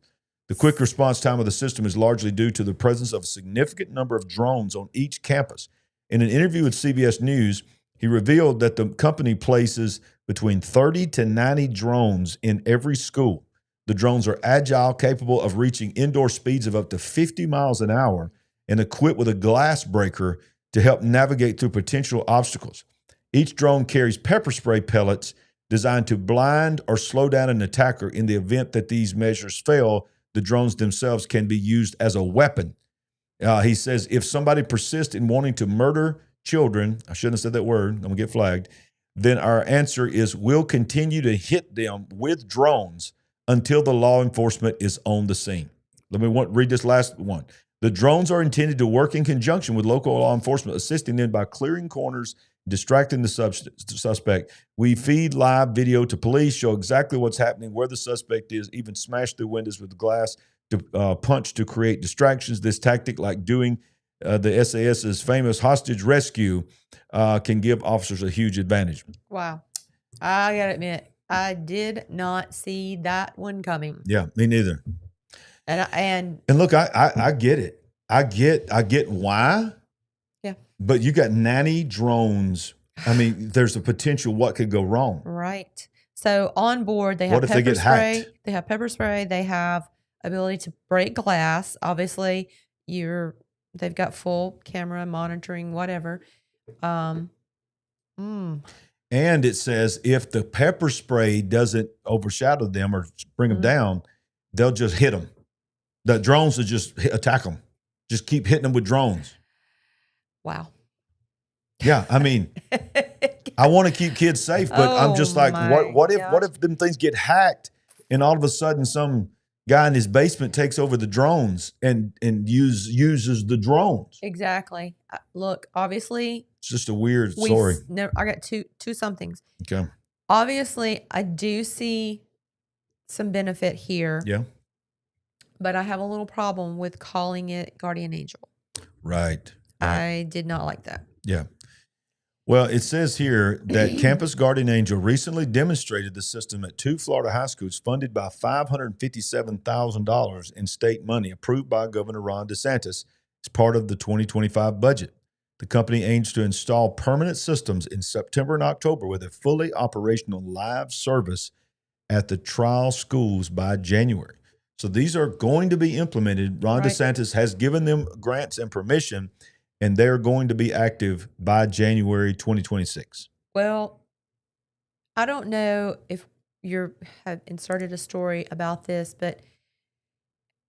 The quick response time of the system is largely due to the presence of a significant number of drones on each campus." In an interview with CBS News, he revealed that the company places between 30 to 90 drones in every school. The drones are agile, capable of reaching indoor speeds of up to 50 miles an hour, and equipped with a glass breaker to help navigate through potential obstacles. Each drone carries pepper spray pellets designed to blind or slow down an attacker. In the event that these measures fail, the drones themselves can be used as a weapon. He says, if somebody persists in wanting to murder children, I shouldn't have said that word, I'm going to get flagged, then our answer is we'll continue to hit them with drones until the law enforcement is on the scene. Let me read this last one. The drones are intended to work in conjunction with local law enforcement, assisting them by clearing corners, distracting the suspect. We feed live video to police, show exactly what's happening, where the suspect is, even smash through windows with glass to punch to create distractions. This tactic, like doing the SAS's famous hostage rescue, can give officers a huge advantage. Wow. I got to admit, I did not see that one coming. Yeah, me neither. And look, I get it. I get why. Yeah. But you got 90 drones. I mean, there's a potential what could go wrong. Right. So on board, they have What if they pepper get spray. hacked? They have pepper spray. They have ability to break glass. Obviously, they've got full camera monitoring, whatever. And it says if the pepper spray doesn't overshadow them or bring them down, they'll just hit them. The drones will just attack them. Just keep hitting them with drones. Wow. Yeah, I mean, I want to keep kids safe, but I'm just like, what if them things get hacked and all of a sudden some guy in his basement takes over the drones and uses the drones? Exactly. Look, obviously, it's just a weird story. I got two somethings. Okay. Obviously, I do see some benefit here. Yeah. But I have a little problem with calling it Guardian Angel. Right. I did not like that. Yeah. Well, it says here that Campus Guardian Angel recently demonstrated the system at 2 Florida high schools funded by $557,000 in state money approved by Governor Ron DeSantis as part of the 2025 budget. The company aims to install permanent systems in September and October with a fully operational live service at the trial schools by January. So these are going to be implemented. Ron DeSantis has given them grants and permission, and they're going to be active by January 2026. Well, I don't know if you have inserted a story about this, but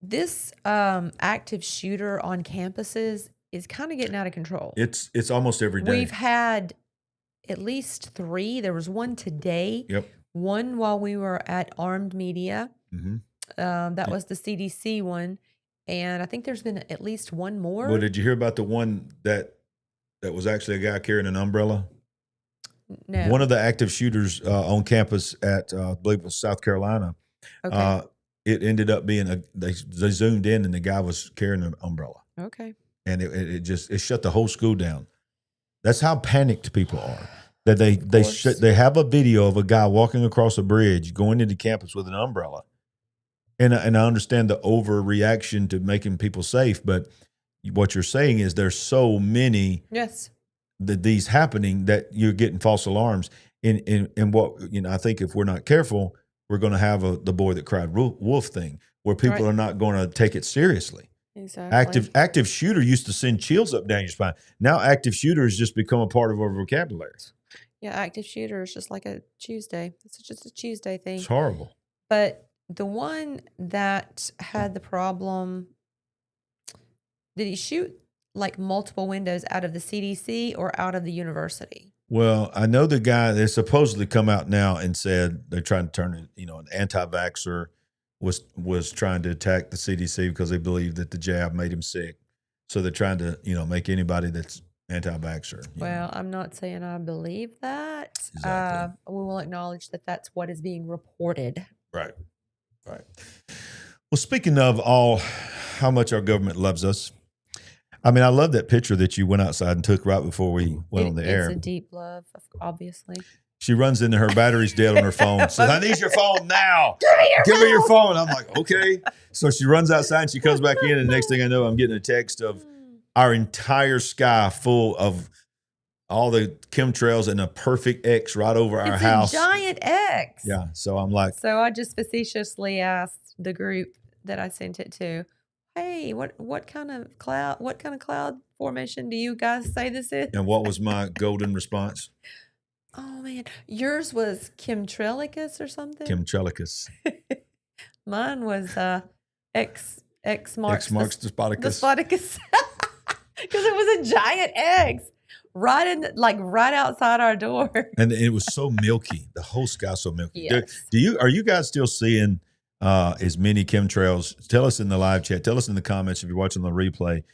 this active shooter on campuses is kind of getting out of control. It's almost every day. We've had at least 3. There was one today. Yep. One while we were at Armed Media. Mm-hmm. That was the CDC one. And I think there's been at least one more. Well, did you hear about the one that was actually a guy carrying an umbrella? No. One of the active shooters on campus at, I believe it was South Carolina. Okay. It ended up being they zoomed in and the guy was carrying an umbrella. Okay. And it shut the whole school down. That's how panicked people are. That they have a video of a guy walking across a bridge going into campus with an umbrella. And I understand the overreaction to making people safe, but what you're saying is there's so many Yes. these happening that you're getting false alarms. And what, I think if we're not careful, we're going to have the boy that cried wolf thing, where people Right. are not going to take it seriously. Exactly. Active shooter used to send chills up down your spine. Now active shooter has just become a part of our vocabulary. Yeah, active shooter is just like a Tuesday. It's just a Tuesday thing. It's horrible. But the one that had the problem, did he shoot like multiple windows out of the CDC or out of the university? Well, I know the guy that supposedly come out now and said they're trying to turn it, an anti-vaxxer was trying to attack the CDC because they believe that the jab made him sick. So they're trying to, make anybody that's anti-vaxxer. Well, I'm not saying I believe that. Exactly. We will acknowledge that that's what is being reported. Right. Well, speaking of how much our government loves us, I mean, I love that picture that you went outside and took right before we went on the air. It's a deep love, obviously. She runs into her battery's dead on her phone. Says, "I need your phone now. Give me your phone." I'm like, okay. So she runs outside and she comes back in, and the next thing I know, I'm getting a text of our entire sky full of all the chemtrails and a perfect X right over our house. It's a giant X. Yeah. So I'm like, So I just facetiously asked the group that I sent it to, "Hey, what kind of cloud formation do you guys say this is?" and what was my golden response? Oh man, yours was chemtralicus or something. Chemtralicus. Mine was X marks X marks the the Spartacus. Spartacus, because it was a giant X right outside our door. And it was so milky. The whole sky so milky. Yes. Are you guys still seeing as many chemtrails? Tell us in the live chat. Tell us in the comments if you're watching the replay.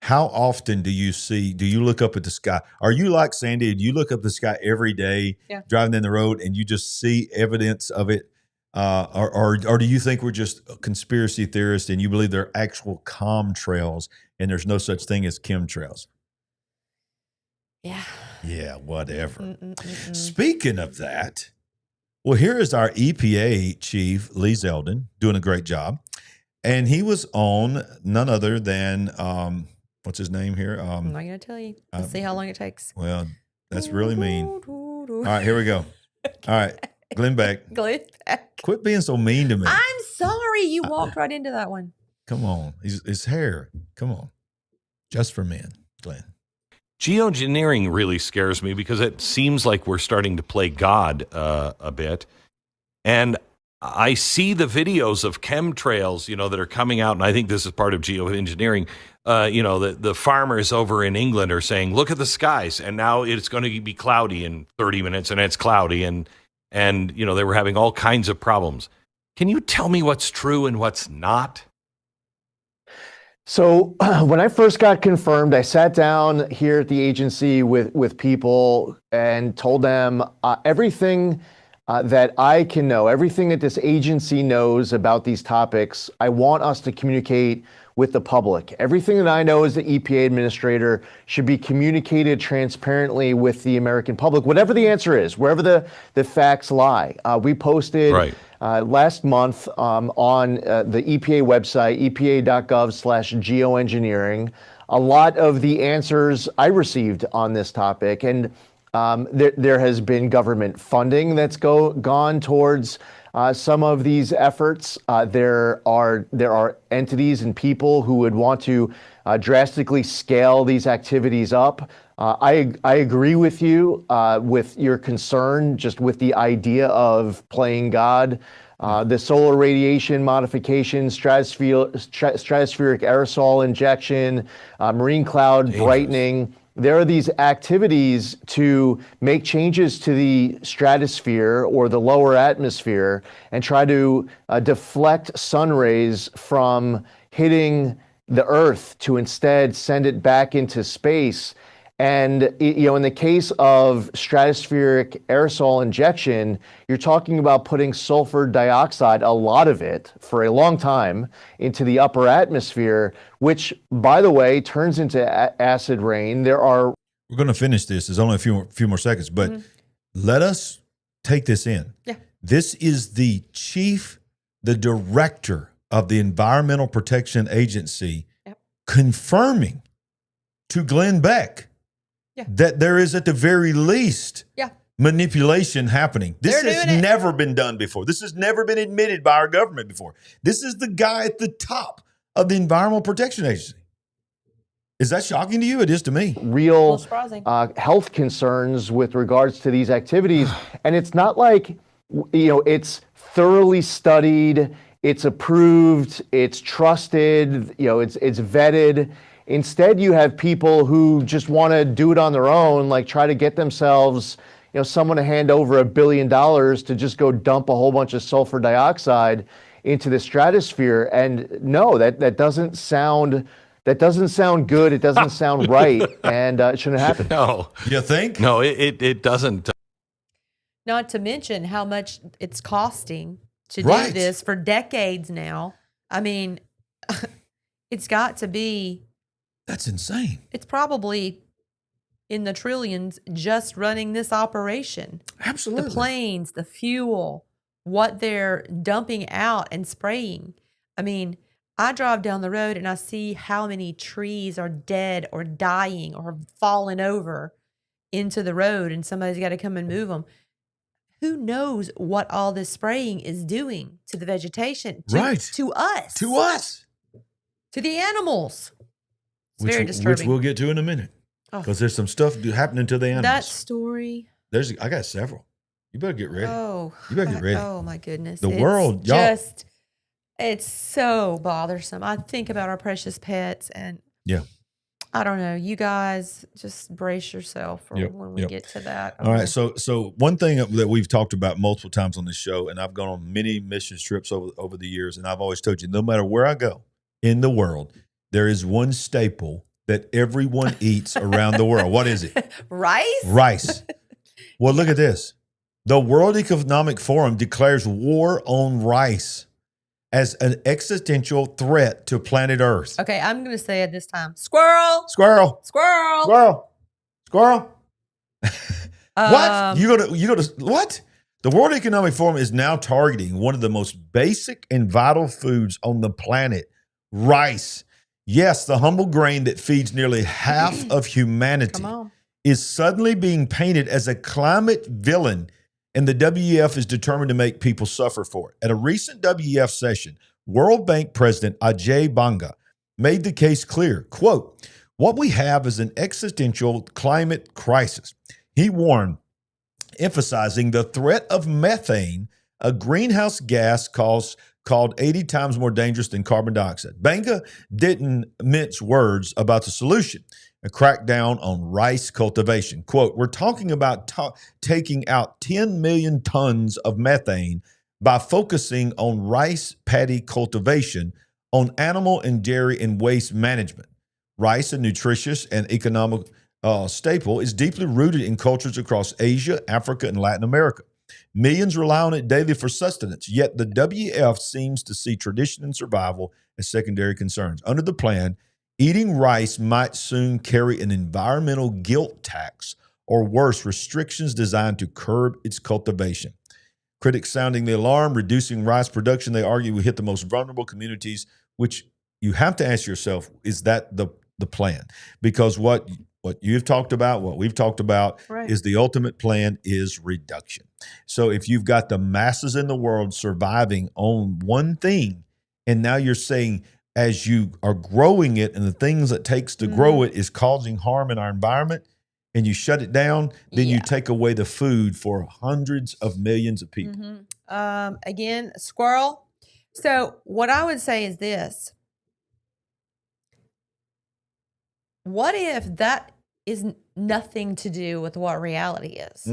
How often do you look up at the sky? Are you like Sandy? Do you look up the sky every day, driving down the road, and you just see evidence of it? Or do you think we're just conspiracy theorists and you believe they're actual contrails and there's no such thing as chemtrails? Yeah. Yeah, whatever. Speaking of that, well, here is our EPA chief, Lee Zeldin, doing a great job. And he was on none other than, what's his name here? I'm not going to tell you. Let's see how long it takes. Well, that's really mean. All right, here we go. All right, Glenn Beck. Glenn Beck. Quit being so mean to me. I'm sorry. You walked right into that one. Come on. His hair. Come on. Just for men, Glenn. Geoengineering really scares me because it seems like we're starting to play God a bit. And I see the videos of chemtrails, that are coming out, and I think this is part of geoengineering. The farmers over in England are saying, "Look at the skies," and now it's going to be cloudy in 30 minutes, and it's cloudy, and they were having all kinds of problems. Can you tell me what's true and what's not? So when I first got confirmed, I sat down here at the agency with people and told them everything that I can know, everything that this agency knows about these topics. I want us to communicate with the public. Everything that I know as the EPA administrator should be communicated transparently with the American public, whatever the answer is, wherever the facts lie. We posted last month on the EPA website, epa.gov/geoengineering, a lot of the answers I received on this topic. And there has been government funding that's gone towards some of these efforts. There are entities and people who would want to drastically scale these activities up. I agree with you with your concern just with the idea of playing God. The solar radiation modification, stratospheric aerosol injection, marine cloud brightening. There are these activities to make changes to the stratosphere or the lower atmosphere and try to deflect sun rays from hitting the Earth to instead send it back into space. And in the case of stratospheric aerosol injection, you're talking about putting sulfur dioxide, a lot of it, for a long time, into the upper atmosphere, which, by the way, turns into acid rain. We're going to finish this. There's only a few more seconds, but let us take this in. Yeah. This is the director of the Environmental Protection Agency confirming to Glenn Beck that there is at the very least manipulation happening. This has never been done before. This has never been admitted by our government before. This is the guy at the top of the Environmental Protection Agency. Is that shocking to you? It is to me. Real health concerns with regards to these activities. And it's not like, it's thoroughly studied, it's approved, it's trusted, it's vetted. Instead, you have people who just want to do it on their own, like try to get themselves, someone to hand over $1 billion to just go dump a whole bunch of sulfur dioxide into the stratosphere. And no, that doesn't sound good. It doesn't sound right, and it shouldn't happen. No, you think? No, it doesn't. Not to mention how much it's costing to do this for decades now. I mean, it's got to be. That's insane. It's probably in the trillions just running this operation. Absolutely. The planes, the fuel, what they're dumping out and spraying. I mean, I drive down the road and I see how many trees are dead or dying or falling over into the road, and somebody's got to come and move them. Who knows what all this spraying is doing to the vegetation, to us. To us. To the animals. It's very disturbing. Which we'll get to in a minute. Because there's some stuff happening to the animals. That story. I got several. You better get ready. Oh. You better get ready. Oh, my goodness. The world, y'all. It's so bothersome. I think about our precious pets, and I don't know. You guys just brace yourself for when we get to that. All right. So one thing that we've talked about multiple times on this show, and I've gone on many mission trips over the years, and I've always told you, no matter where I go in the world, there is one staple that everyone eats around the world. What is it? Rice? Rice. Well, look at this. The World Economic Forum declares war on rice as an existential threat to planet Earth. Okay, I'm going to say it this time. Squirrel. Squirrel. Squirrel. Squirrel. Squirrel. What? You go to what? The World Economic Forum is now targeting one of the most basic and vital foods on the planet, rice. Yes, the humble grain that feeds nearly half of humanity is suddenly being painted as a climate villain, and the WEF is determined to make people suffer for it. At a recent WEF session, World Bank President Ajay Banga made the case clear, quote, "What we have is an existential climate crisis." He warned, emphasizing the threat of methane, a greenhouse gas called 80 times more dangerous than carbon dioxide. Banga didn't mince words about the solution, a crackdown on rice cultivation. Quote, "We're talking about taking out 10 million tons of methane by focusing on rice paddy cultivation, on animal and dairy and waste management. Rice, a nutritious and economic staple, is deeply rooted in cultures across Asia, Africa, and Latin America. Millions rely on it daily for sustenance, yet the WEF seems to see tradition and survival as secondary concerns. Under the plan, eating rice might soon carry an environmental guilt tax or worse, restrictions designed to curb its cultivation. Critics sounding the alarm, reducing rice production, they argue, will hit the most vulnerable communities, which you have to ask yourself, is that the plan? Because what you've talked about, what we've talked about, is the ultimate plan is reduction. So if you've got the masses in the world surviving on one thing, and now you're saying as you are growing it and the things it takes to grow it is causing harm in our environment, and you shut it down, then you take away the food for hundreds of millions of people. Again, squirrel. So what I would say is this. What if that is nothing to do with what reality is?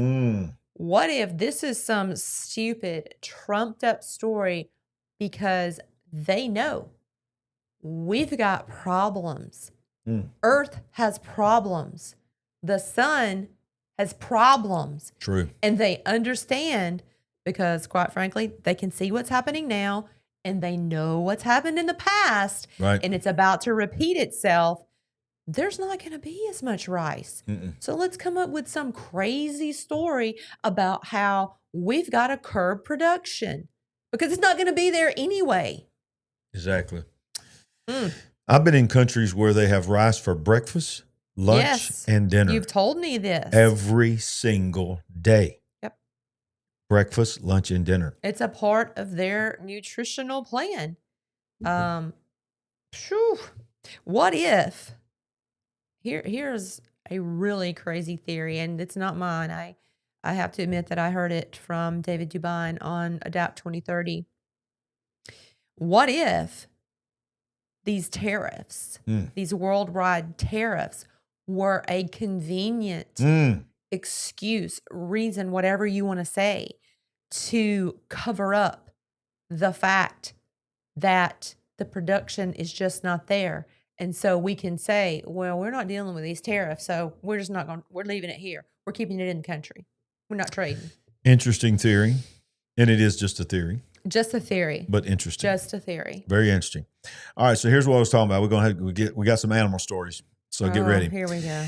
What if this is some stupid, trumped up story because they know we've got problems. Earth has problems. The sun has problems. True. And they understand because, quite frankly, they can see what's happening now and they know what's happened in the past. Right. And it's about to repeat itself. There's not going to be as much rice. So let's come up with some crazy story about how we've got to curb production because it's not going to be there anyway. Exactly. I've been in countries where they have rice for breakfast, lunch, Yes. and dinner You've told me this. every single day. Yep. Breakfast, lunch, and dinner. It's a part of their nutritional plan. Phew. What if here's a really crazy theory, and it's not mine. I have to admit that I heard it from David Dubine on Adapt 2030. What if these tariffs, these worldwide tariffs, were a convenient excuse, reason, whatever you want to say, to cover up the fact that the production is just not there. And so we can say, well, we're not dealing with these tariffs, so we're just not going, we're leaving it here. We're keeping it in the country. We're not trading. Interesting theory. And it is just a theory. Just a theory. But interesting. Just a theory. Very interesting. All right, so here's what I was talking about. We're going to we got some animal stories. So get ready. Here we go.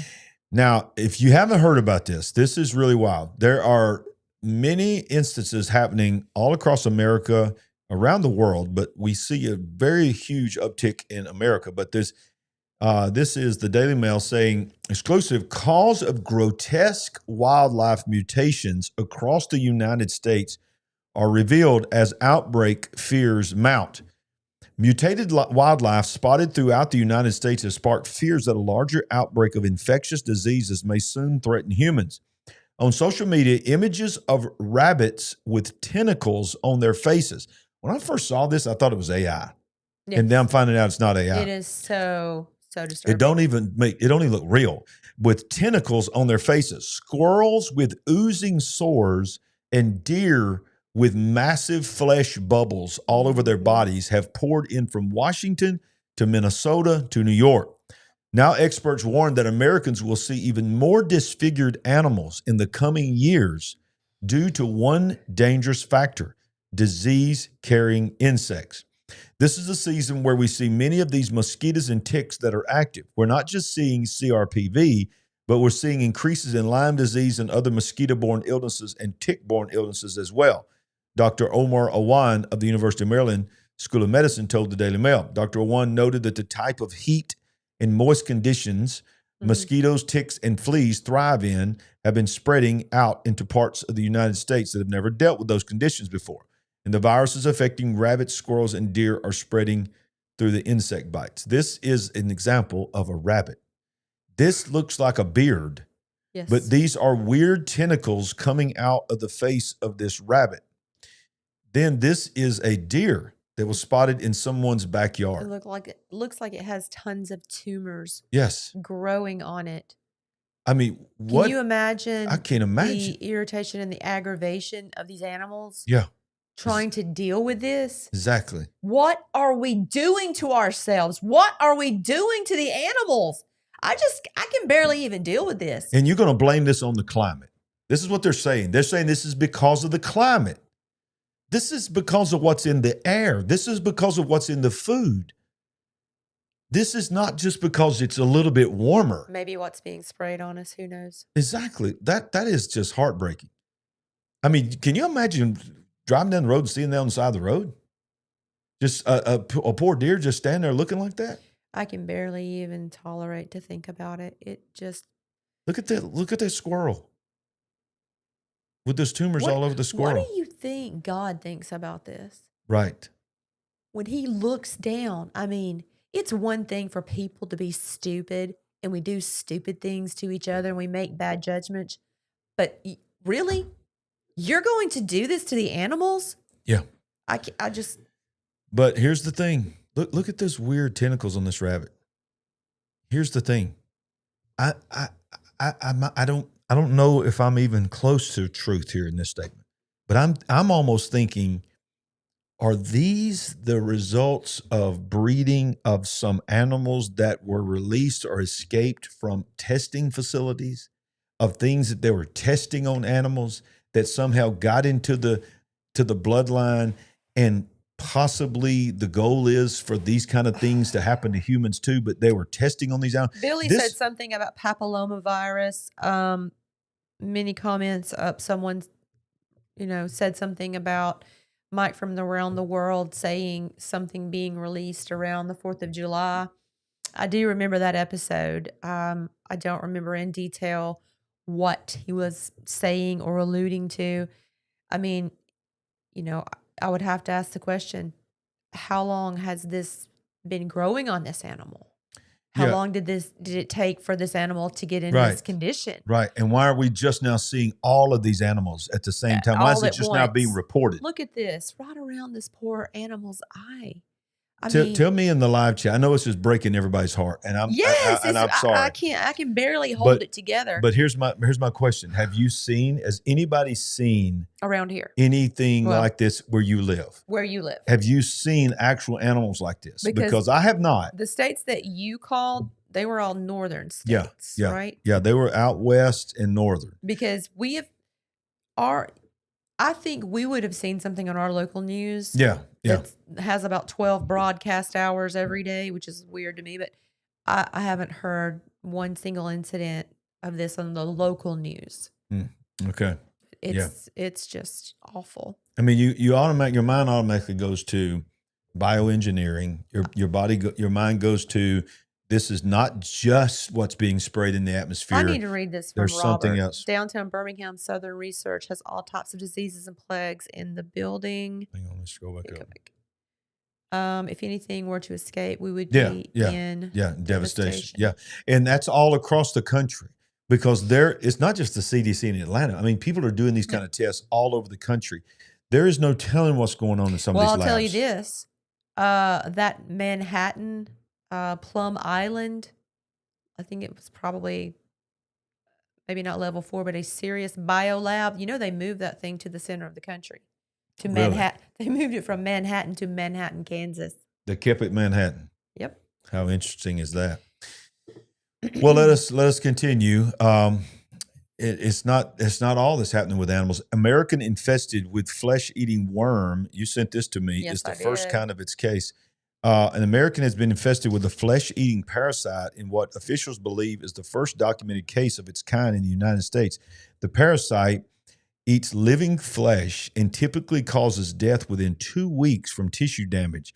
Now, if you haven't heard about this is really wild. There are many instances happening all across America, around the world, but we see a very huge uptick in America. But this is the Daily Mail saying exclusive cause of grotesque wildlife mutations across the United States are revealed as outbreak fears mount. Mutated wildlife spotted throughout the United States has sparked fears that a larger outbreak of infectious diseases may soon threaten humans. On social media, images of rabbits with tentacles on their faces. When I first saw this, I thought it was AI. Yes. And now I'm finding out it's not AI. It is so disturbing. It don't even look real. With tentacles on their faces, squirrels with oozing sores, and deer with massive flesh bubbles all over their bodies have poured in from Washington to Minnesota to New York. Now experts warn that Americans will see even more disfigured animals in the coming years due to one dangerous factor: disease-carrying insects. This is a season where we see many of these mosquitoes and ticks that are active. We're not just seeing CRPV, but we're seeing increases in Lyme disease and other mosquito-borne illnesses and tick-borne illnesses as well. Dr. Omar Awan of the University of Maryland School of Medicine told the Daily Mail. Dr. Awan noted that the type of heat and moist conditions mosquitoes, ticks, and fleas thrive in have been spreading out into parts of the United States that have never dealt with those conditions before. And the viruses affecting rabbits, squirrels, and deer are spreading through the insect bites. This is an example of a rabbit. This looks like a beard, yes, but these are weird tentacles coming out of the face of this rabbit. Then this is a deer that was spotted in someone's backyard. It looks like it has tons of tumors. Yes, growing on it. I mean, what? Can you imagine? I can't imagine the irritation and the aggravation of these animals. Yeah. Trying to deal with this. Exactly. What are we doing to ourselves? What are we doing to the animals? I can barely even deal with this. And you're going to blame this on the climate. This is what they're saying. They're saying this is because of the climate. This is because of what's in the air. This is because of what's in the food. This is not just because it's a little bit warmer. Maybe what's being sprayed on us, who knows? Exactly. That is just heartbreaking. I mean, can you imagine driving down the road and seeing that on the side of the road? Just a poor deer just standing there looking like that? I can barely even tolerate to think about it. It just... Look at that squirrel. With those tumors all over the squirrel. What do you think God thinks about this? Right. When he looks down, I mean, it's one thing for people to be stupid and we do stupid things to each other and we make bad judgments. But really? You're going to do this to the animals? Yeah. I just... But here's the thing. Look at those weird tentacles on this rabbit. Here's the thing. I don't know if I'm even close to truth here in this statement, but I'm almost thinking, are these the results of breeding of some animals that were released or escaped from testing facilities, of things that they were testing on animals that somehow got into the bloodline, and possibly the goal is for these kind of things to happen to humans too, but they were testing on these animals? Billy said something about papillomavirus. Many comments up. Someone, said something about Mike from around the world saying something being released around the 4th of July. I do remember that episode. I don't remember in detail what he was saying or alluding to. I mean, I would have to ask the question, how long has this been growing on this animal? How long did it take for this animal to get in this condition? Right. And why are we just now seeing all of these animals at the same time? Why is it just now being reported? Look at this, right around this poor animal's eye. Tell me in the live chat. I know it's just breaking everybody's heart, and I'm sorry. I can barely hold it together. But here's my question: has anybody seen around here anything like this where you live? Where you live? Have you seen actual animals like this? Because I have not. The states that you called, they were all northern states, right? Yeah, they were out west and northern. Because I think we would have seen something on our local news. Yeah. That has about 12 broadcast hours every day, which is weird to me. But I haven't heard one single incident of this on the local news. Okay. It's just awful. I mean, your mind automatically goes to bioengineering. Your mind goes to, this is not just what's being sprayed in the atmosphere. I need to read this from There's Robert. something else. Downtown Birmingham Southern Research has all types of diseases and plagues in the building. Hang on, let's go back up. If anything were to escape, we would be in devastation. Yeah, and that's all across the country, because it's not just the CDC in Atlanta. I mean, people are doing these kind of tests all over the country. There is no telling what's going on in some of these labs. Well, I'll tell you this: that Manhattan. Plum Island, I think it was probably maybe not level 4, but a serious biolab. They moved that thing to the center of the country, to Manhattan. They moved it from Manhattan to Manhattan, Kansas. They kept it Manhattan. Yep. How interesting is that? Well, let us continue. It's not all that's happening with animals. American infested with flesh-eating worm. You sent this to me. Yes, it's the I first did. kind of its case. An American has been infested with a flesh-eating parasite in what officials believe is the first documented case of its kind in the United States. The parasite eats living flesh and typically causes death within 2 weeks from tissue damage.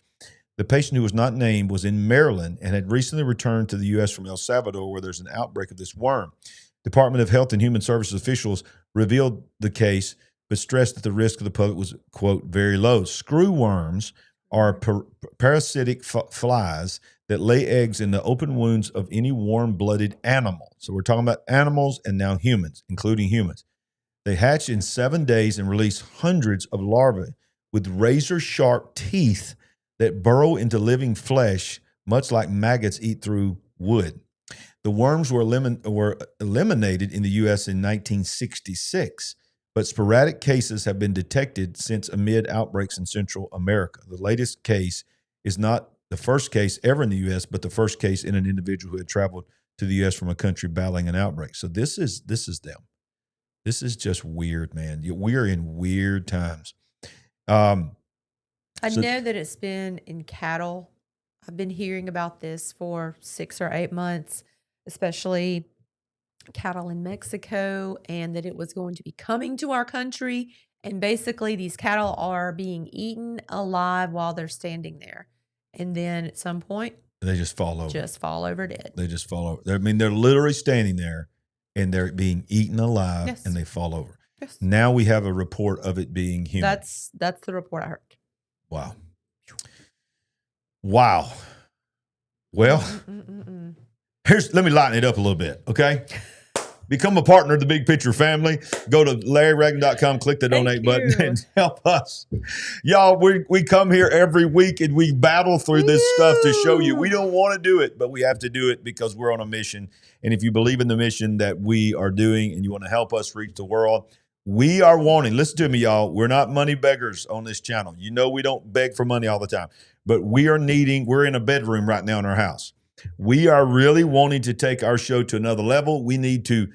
The patient, who was not named, was in Maryland and had recently returned to the U.S. from El Salvador, where there's an outbreak of this worm. Department of Health and Human Services officials revealed the case, but stressed that the risk of the public was, quote, very low. Screw worms are parasitic flies that lay eggs in the open wounds of any warm-blooded animal. So we're talking about animals and now humans, including humans. They hatch in 7 days and release hundreds of larvae with razor-sharp teeth that burrow into living flesh, much like maggots eat through wood. The worms were eliminated in the U.S. in 1966. But sporadic cases have been detected since amid outbreaks in Central America. The latest case is not the first case ever in the U.S., but the first case in an individual who had traveled to the U.S. from a country battling an outbreak. So this is them. This is just weird, man. We are in weird times. I know that it's been in cattle. I've been hearing about this for 6 or 8 months, especially cattle in Mexico, and that it was going to be coming to our country. And basically these cattle are being eaten alive while they're standing there. And then at some point, they just fall over. Dead. They just fall over. I mean, they're literally standing there and they're being eaten alive and they fall over. Yes. Now we have a report of it being human. That's the report I heard. Wow. Well, let me lighten it up a little bit, okay? Become a partner of the Big Picture family. Go to LarryRagland.com, click the donate button, and help us. Y'all, we come here every week and we battle through this stuff to show you. We don't want to do it, but we have to do it because we're on a mission. And if you believe in the mission that we are doing and you want to help us reach the world, we are wanting, listen to me, y'all, we're not money beggars on this channel. You know we don't beg for money all the time, but we're in a bedroom right now in our house. We are really wanting to take our show to another level. We need to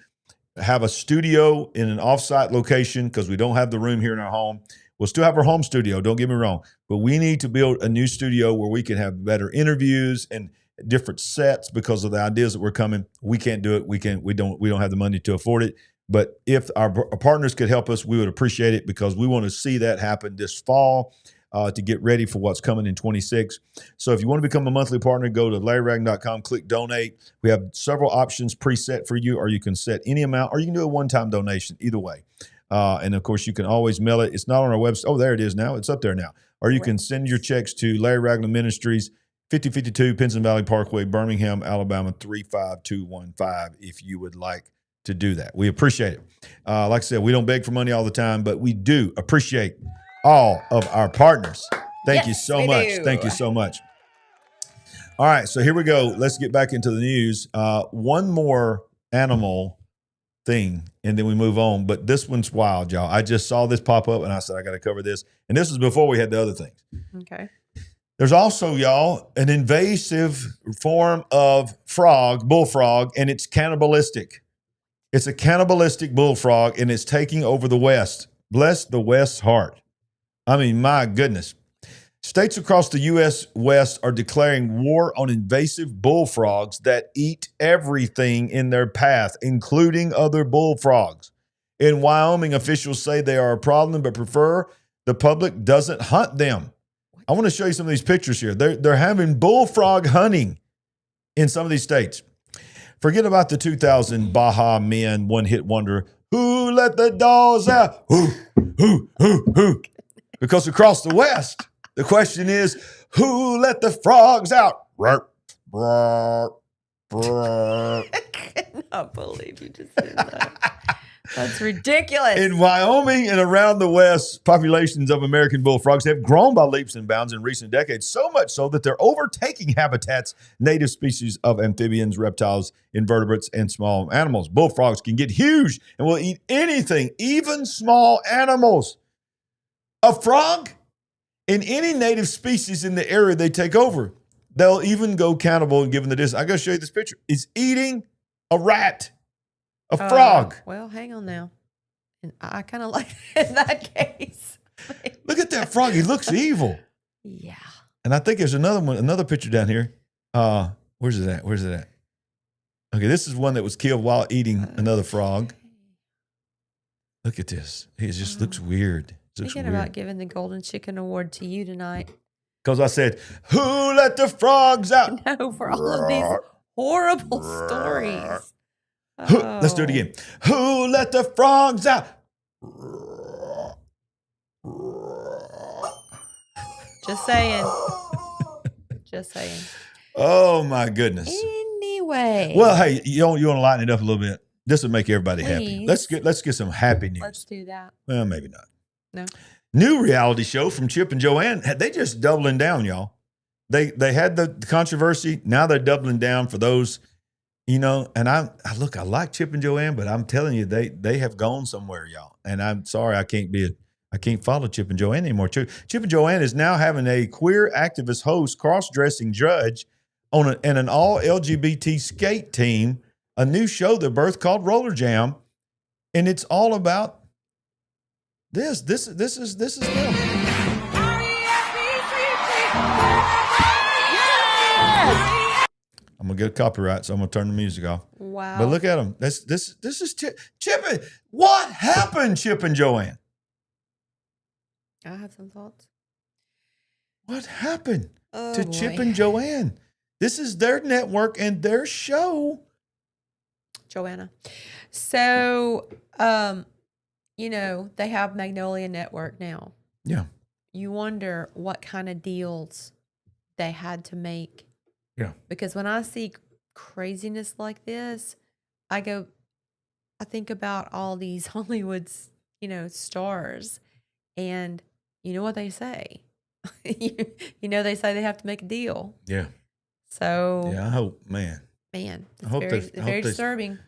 have a studio in an offsite location because we don't have the room here in our home. We'll still have our home studio, don't get me wrong, but we need to build a new studio where we can have better interviews and different sets because of the ideas that we're coming. We can't do it. We don't have the money to afford it. But if our partners could help us, we would appreciate it because we want to see that happen this fall. to get ready for what's coming in 26. So if you want to become a monthly partner, go to LarryRagland.com, click donate. We have several options preset for you, or you can set any amount, or you can do a one-time donation, either way. And of course, you can always mail it. It's not on our website. Oh, there it is now. It's up there now. Or you can send your checks to Larry Ragland Ministries, 5052 Pinson Valley Parkway, Birmingham, Alabama, 35215, if you would like to do that. We appreciate it. Like I said, we don't beg for money all the time, but we do appreciate all of our partners. Thank you so much. Thank you so much. All right, so here we go. Let's get back into the news. One more animal thing, and then we move on. But this one's wild, y'all. I just saw this pop up, and I said, I got to cover this. And this was before we had the other things. Okay. There's also, y'all, an invasive form of frog, bullfrog, and it's cannibalistic. It's a cannibalistic bullfrog, and it's taking over the West. Bless the West's heart. I mean, my goodness. States across the U.S. West are declaring war on invasive bullfrogs that eat everything in their path, including other bullfrogs. In Wyoming, officials say they are a problem, but prefer the public doesn't hunt them. I want to show you some of these pictures here. They're having bullfrog hunting in some of these states. Forget about the 2000 Baja Men one-hit wonder, Who Let the Dogs Out? Who? Because across the West, the question is, who let the frogs out? I cannot believe you just did that. That's ridiculous. In Wyoming and around the West, populations of American bullfrogs have grown by leaps and bounds in recent decades, so much so that they're overtaking habitats, native species of amphibians, reptiles, invertebrates, and small animals. Bullfrogs can get huge and will eat anything, even small animals. A frog in any native species in the area they take over, they'll even go cannibal and give them the distance. I got to show you this picture. It's eating a rat. A frog. Well, hang on now. And I kind of like it in that case. Look at that frog. He looks evil. Yeah. And I think there's another picture down here. Where's it at? Okay, this is one that was killed while eating another frog. Look at this. It just looks weird. Thinking about giving the Golden Chicken Award to you tonight. Because I said, who let the frogs out? No, for all of these horrible stories. Let's do it again. Who let the frogs out? Just saying. Just saying. Oh my goodness. Anyway. Well, hey, you want to lighten it up a little bit? This would make everybody happy. Please. Let's get some happy news. Let's do that. Well, maybe not. No. New reality show from Chip and Joanne. They just doubling down, y'all. They had the controversy. Now they're doubling down for those. And I like Chip and Joanne, but I'm telling you, they have gone somewhere, y'all. And I'm sorry, I can't follow Chip and Joanne anymore. Chip and Joanne is now having a queer activist host, cross-dressing judge and an all LGBT skate team, a new show they birthed called Roller Jam, and it's all about this. This is them. I'm gonna get copyright, so I'm gonna turn the music off. Wow! But look at them. This is Chip. What happened, Chip and Joanne? I have some thoughts. What happened to Chip and Joanne? This is their network and their show. Joanna. So, they have Magnolia Network now. Yeah. You wonder what kind of deals they had to make. Yeah. Because when I see craziness like this, I think about all these Hollywood's, stars. And you know what they say? They say they have to make a deal. Yeah. So. Yeah, I hope, man. It's very disturbing.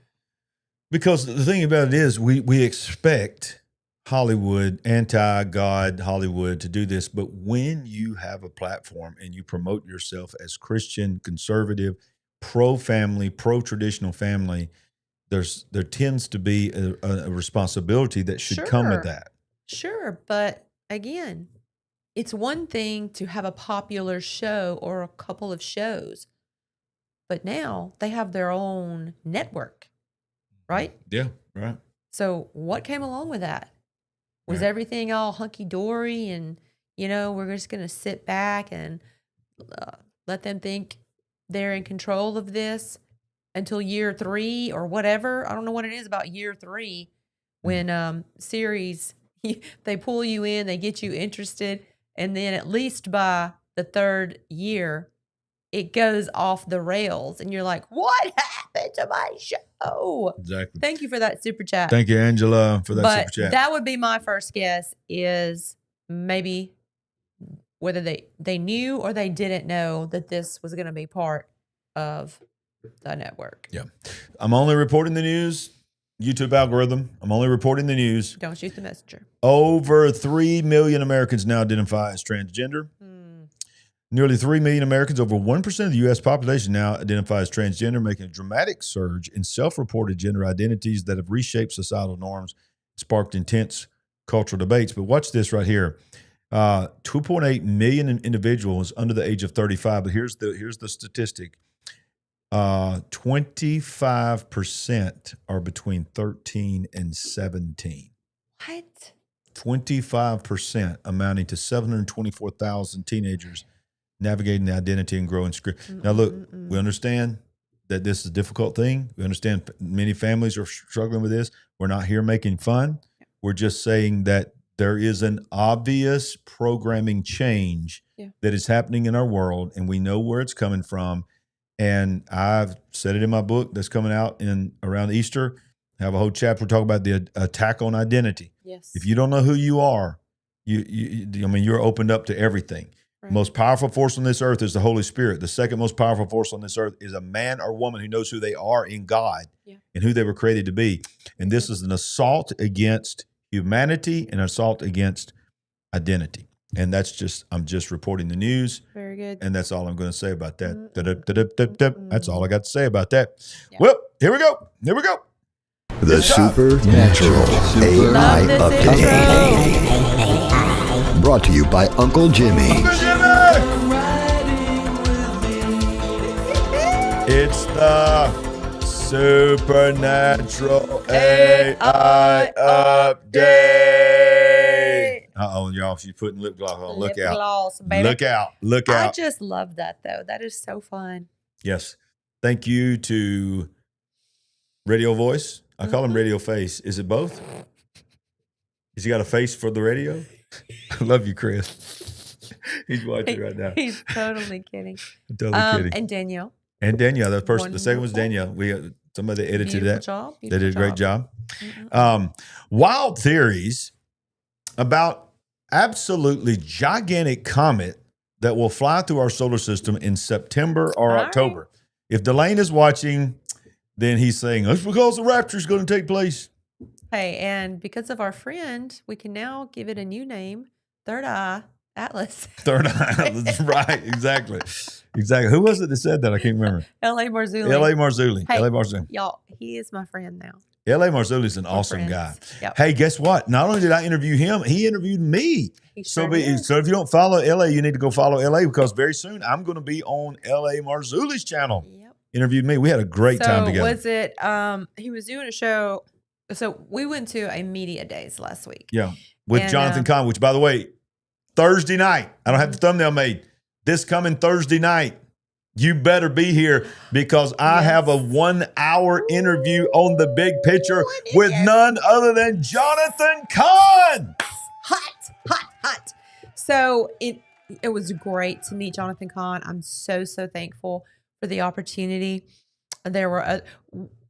Because the thing about it is we expect Hollywood, anti-God Hollywood to do this, but when you have a platform and you promote yourself as Christian, conservative, pro-family, pro-traditional family, there tends to be a responsibility that should come with that. Sure, but again, it's one thing to have a popular show or a couple of shows, but now they have their own network, right? Yeah, right. So what came along with that? Was everything all hunky-dory and, we're just going to sit back and let them think they're in control of this until year 3 or whatever. I don't know what it is about year 3 when series, they pull you in, they get you interested, and then at least by the 3rd year, it goes off the rails, and you're like, what happened to my show? Exactly. Thank you for that super chat. Thank you, Angela, for that super chat. That would be my first guess, is maybe whether they knew or they didn't know that this was going to be part of the network. Yeah. I'm only reporting the news. YouTube algorithm. I'm only reporting the news. Don't shoot the messenger. Over 3 million Americans now identify as transgender. Nearly 3 million Americans, over 1% of the U.S. population now identify as transgender, making a dramatic surge in self-reported gender identities that have reshaped societal norms, sparked intense cultural debates. But watch this right here. 2.8 million individuals under the age of 35. But here's the statistic. 25% are between 13 and 17. What? 25%, amounting to 724,000 teenagers navigating the identity and growing. Now, look, we understand that this is a difficult thing. We understand many families are struggling with this. We're not here making fun. We're just saying that there is an obvious programming change that is happening in our world, and we know where it's coming from. And I've said it in my book that's coming out around Easter. I have a whole chapter talking about the attack on identity. Yes. If you don't know who you are, you're opened up to everything. Right. The most powerful force on this earth is the Holy Spirit. The second most powerful force on this earth is a man or woman who knows who they are in God and who they were created to be. And this is an assault against humanity and an assault against identity. And I'm just reporting the news. Very good. And that's all I'm going to say about that. That's all I got to say about that. Yeah. Well, here we go. The Supernatural AI Update. Brought to you by Uncle Jimmy. Uncle Jimmy! It's the Supernatural AI Update. Uh-oh, y'all, she's putting lip gloss on. Look out. Gloss, baby. Look out. I just love that, though. That is so fun. Yes. Thank you to Radio Voice. I call him Radio Face. Is it both? Has he got a face for the radio? I love you, Chris. He's watching right now. He's totally kidding. Kidding. And Danielle. The person. The second was Danielle. We got somebody that edited that. Job. They did a great job. Wild theories about absolutely gigantic comet that will fly through our solar system in September or October. Right. If Delane is watching, then he's saying, that's because the rapture is going to take place. Hey, and because of our friend, we can now give it a new name, Third Eye Atlas. Third Eye Atlas, right, exactly. Who was it that said that? I can't remember. L.A. Marzulli. Hey, L.A. Marzulli. Y'all, he is my friend now. L.A. Marzulli is an awesome guy. Yep. Hey, guess what? Not only did I interview him, he interviewed me. So if you don't follow L.A., you need to go follow L.A. because very soon I'm going to be on L.A. Marzulli's channel. Yep. Interviewed me. We had a great time together. Was it, he was doing a show. So we went to a media days last week. Yeah. With Jonathan Kahn, which, by the way, Thursday night, I don't have the thumbnail made. This coming Thursday night, you better be here because I have a 1-hour interview on the big picture with none other than Jonathan Kahn. Hot. So it was great to meet Jonathan Kahn. I'm so thankful for the opportunity. There were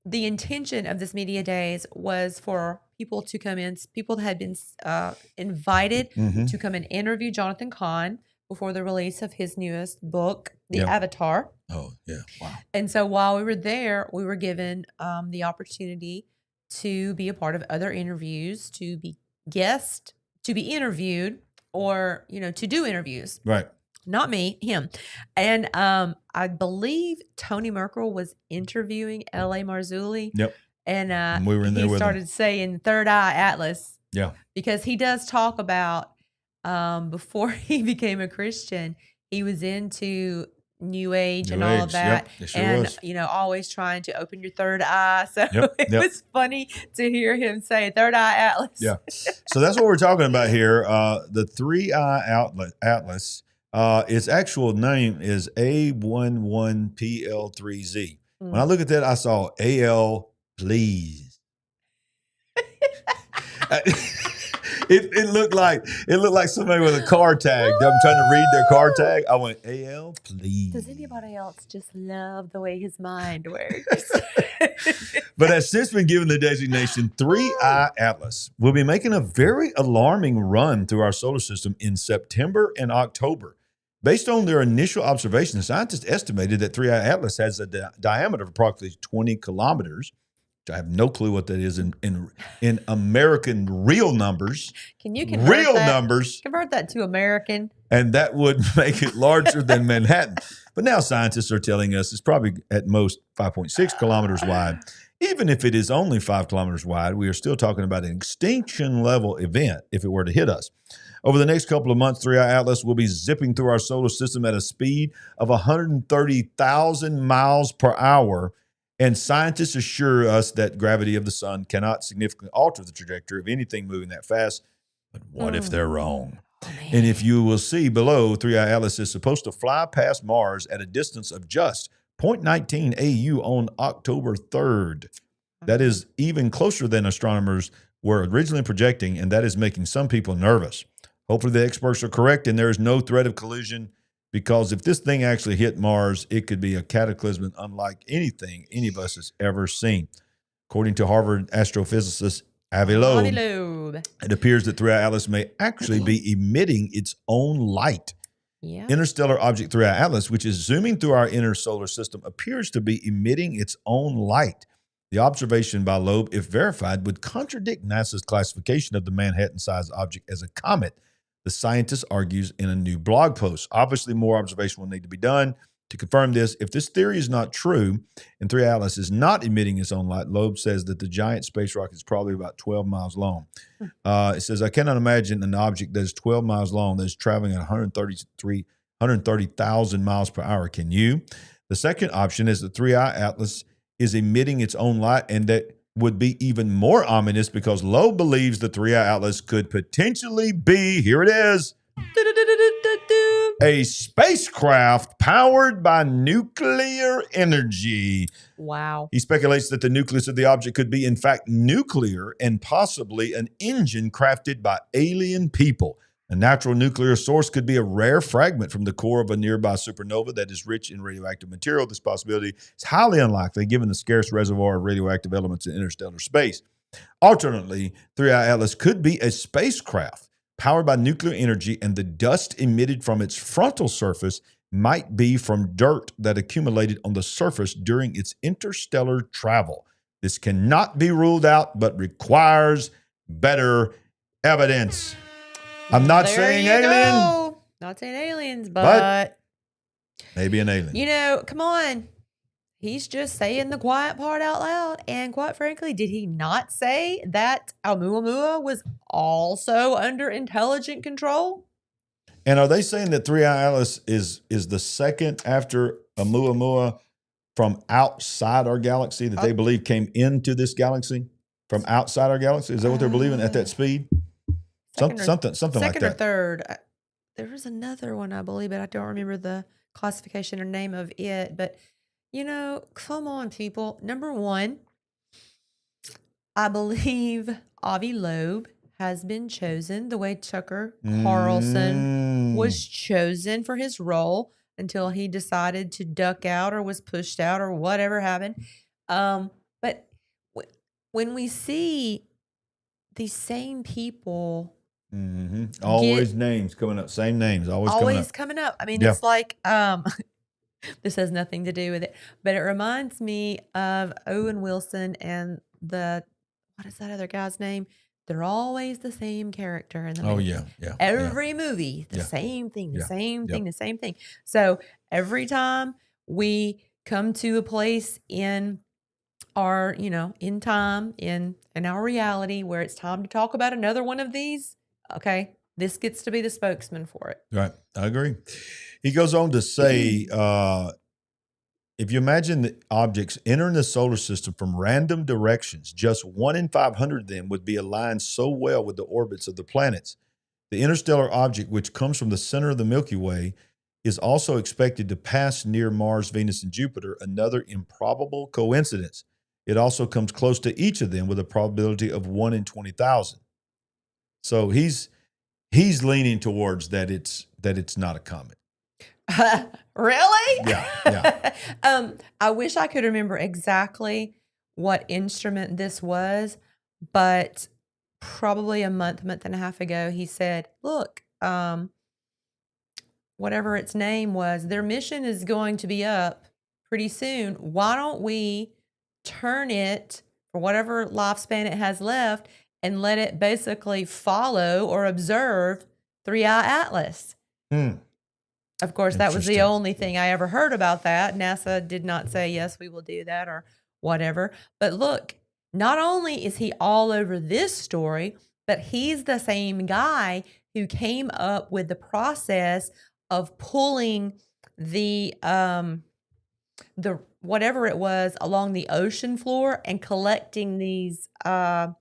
the intention of this media days was for people to come in, people that had been invited to come and interview Jonathan Kahn before the release of his newest book, The Avatar. Oh, yeah. Wow. And so while we were there, we were given the opportunity to be a part of other interviews, to be guest, to be interviewed, or, to do interviews. Right. Not me, him. And I believe Tony Merkel was interviewing L.A. Marzulli. Yep. And we were in there with him. He started saying Third Eye Atlas. Yeah. Because he does talk about before he became a Christian, he was into New Age New and all Age, of that. yep, it sure and, was. always trying to open your third eye. So Yep, it yep. was funny to hear him say Third Eye Atlas. Yeah. So that's what we're talking about here. The 3-Eye Atlas, its actual name is A11PL3Z. When I look at that, I saw AL, please. It looked like somebody with a car tag. I'm trying to read their car tag. I went, AL, please. Does anybody else just love the way his mind works? But has since been given the designation 3-Eye Atlas. We'll be making a very alarming run through our solar system in September and October. Based on their initial observations, scientists estimated that 3-Eye Atlas has a diameter of approximately 20 kilometers. I have no clue what that is in American real numbers. Can you convert numbers? Convert that to American. And that would make it larger than Manhattan. But now scientists are telling us it's probably at most 5.6 kilometers wide. Even if it is only 5 kilometers wide, we are still talking about an extinction level event if it were to hit us. Over the next couple of months, 3-Eye Atlas will be zipping through our solar system at a speed of 130,000 miles per hour. And scientists assure us that gravity of the sun cannot significantly alter the trajectory of anything moving that fast. But what if they're wrong? And if you will see below, 3-Eye Atlas is supposed to fly past Mars at a distance of just 0.19 AU on October 3rd. That is even closer than astronomers were originally projecting, and that is making some people nervous. Hopefully the experts are correct and there is no threat of collision, because if this thing actually hit Mars, it could be a cataclysm unlike anything any of us has ever seen. According to Harvard astrophysicist Avi Loeb, it appears that 3-Eye Atlas may actually be emitting its own light. Yeah. Interstellar object 3-Eye Atlas, which is zooming through our inner solar system, appears to be emitting its own light. The observation by Loeb, if verified, would contradict NASA's classification of the Manhattan-sized object as a comet, the scientist argues in a new blog post. Obviously, more observation will need to be done to confirm this. If this theory is not true and 3-Eye Atlas is not emitting its own light, Loeb says that the giant space rocket is probably about 12 miles long. It says, I cannot imagine an object that is 12 miles long that is traveling at 130,000 miles per hour. Can you? The second option is that 3-Eye Atlas is emitting its own light, and that would be even more ominous because Loeb believes the 3-Eye Atlas could potentially be, here it is, a spacecraft powered by nuclear energy. Wow. He speculates that the nucleus of the object could be, in fact, nuclear and possibly an engine crafted by alien people. A natural nuclear source could be a rare fragment from the core of a nearby supernova that is rich in radioactive material. This possibility is highly unlikely given the scarce reservoir of radioactive elements in interstellar space. Alternately, 3-Eye Atlas could be a spacecraft powered by nuclear energy, and the dust emitted from its frontal surface might be from dirt that accumulated on the surface during its interstellar travel. This cannot be ruled out, but requires better evidence. I'm not saying alien. Not saying aliens, but maybe an alien. You know, come on. He's just saying the quiet part out loud. And quite frankly, did he not say that Oumuamua was also under intelligent control? And are they saying that 3-Eye Atlas is the second after Oumuamua from outside our galaxy that they believe came into this galaxy from outside our galaxy? Is that what they're believing at that speed? Something like that. Second or third. There was another one, I believe, but I don't remember the classification or name of it. But, you know, come on, people. Number one, I believe Avi Loeb has been chosen the way Tucker Carlson was chosen for his role until he decided to duck out or was pushed out or whatever happened. But when we see these same people... Always names coming up. Same names. Always coming up. I mean, it's like, this has nothing to do with it, but it reminds me of Owen Wilson and what is that other guy's name? They're always the same character in the movie. Oh, yeah. Every movie, the same thing, the same thing. So every time we come to a place in our, in time, in our reality where it's time to talk about another one of these, okay, this gets to be the spokesman for it. Right. I agree. He goes on to say, if you imagine the objects entering the solar system from random directions, just 1 in 500 of them would be aligned so well with the orbits of the planets. The interstellar object, which comes from the center of the Milky Way, is also expected to pass near Mars, Venus, and Jupiter, another improbable coincidence. It also comes close to each of them with a probability of 1 in 20,000. So he's leaning towards that it's not a comet. Really? Yeah. I wish I could remember exactly what instrument this was, but probably a month and a half ago, he said, look, whatever its name was, their mission is going to be up pretty soon. Why don't we turn it for whatever lifespan it has left and let it basically follow or observe 3-Eye Atlas? Of course, that was the only thing I ever heard about that. NASA did not say, yes, we will do that or whatever. But look, not only is he all over this story, but he's the same guy who came up with the process of pulling the whatever it was along the ocean floor and collecting these the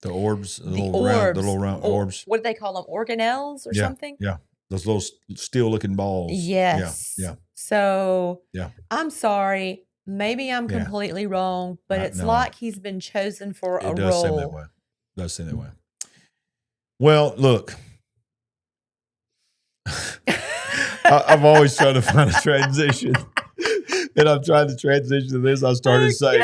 orbs, the little round orbs. What do they call them? Organelles or something? Yeah. Those little steel-looking balls. Yes. Yeah. So yeah. I'm sorry. Maybe I'm completely wrong, but it's like he's been chosen for a role. It does seem that way. It does seem that way. Well, look. I've always tried to find a transition. And I'm trying to transition to this. I started to say,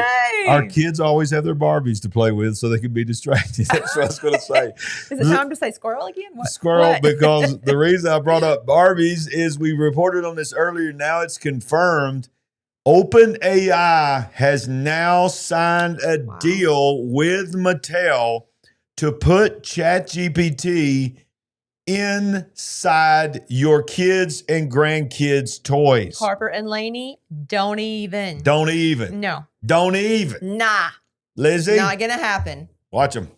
our kids always have their Barbies to play with so they can be distracted. That's what I was going to say. Is it time to say squirrel again? Squirrel, because the reason I brought up Barbies is we reported on this earlier. Now it's confirmed. OpenAI has now signed a deal with Mattel to put ChatGPT inside your kids' and grandkids' toys. Harper and Lainey, don't even. No. Don't even. Nah. Lizzie? Not going to happen. Watch them.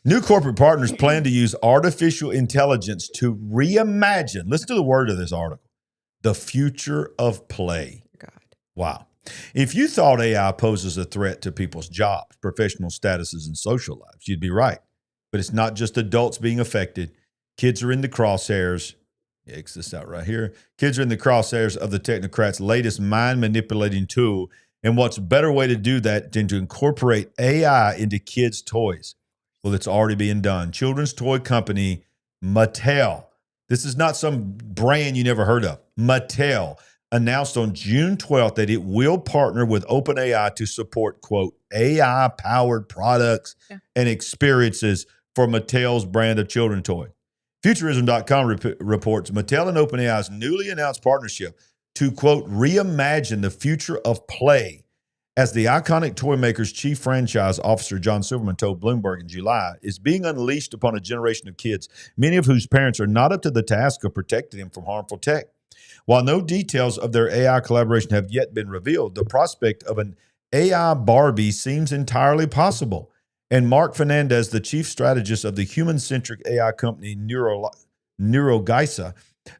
New corporate partners plan to use artificial intelligence to reimagine, listen to the word of this article, the future of play. God. Wow. If you thought AI poses a threat to people's jobs, professional statuses, and social lives, you'd be right. But it's not just adults being affected. Kids are in the crosshairs. X this out right here. Kids are in the crosshairs of the technocrats' latest mind-manipulating tool. And what's a better way to do that than to incorporate AI into kids' toys? Well, it's already being done. Children's toy company Mattel. This is not some brand you never heard of. Mattel announced on June 12th that it will partner with OpenAI to support, quote, AI-powered products and experiences for Mattel's brand of children's toy. Futurism.com reports Mattel and OpenAI's newly announced partnership to, quote, reimagine the future of play, as the iconic toy maker's chief franchise officer, John Silverman, told Bloomberg in July, is being unleashed upon a generation of kids, many of whose parents are not up to the task of protecting them from harmful tech. While no details of their AI collaboration have yet been revealed, the prospect of an AI Barbie seems entirely possible. And Mark Fernandez, the chief strategist of the human-centric AI company Neurogeisa,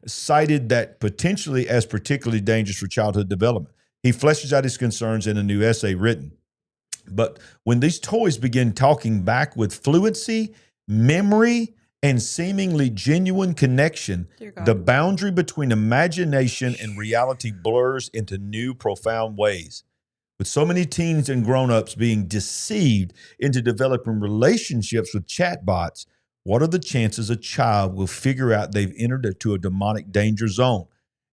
cited that potentially as particularly dangerous for childhood development. He fleshes out his concerns in a new essay written. But when these toys begin talking back with fluency, memory, and seemingly genuine connection, the boundary between imagination and reality blurs into new, profound ways. With so many teens and grown-ups being deceived into developing relationships with chatbots, what are the chances a child will figure out they've entered into a demonic danger zone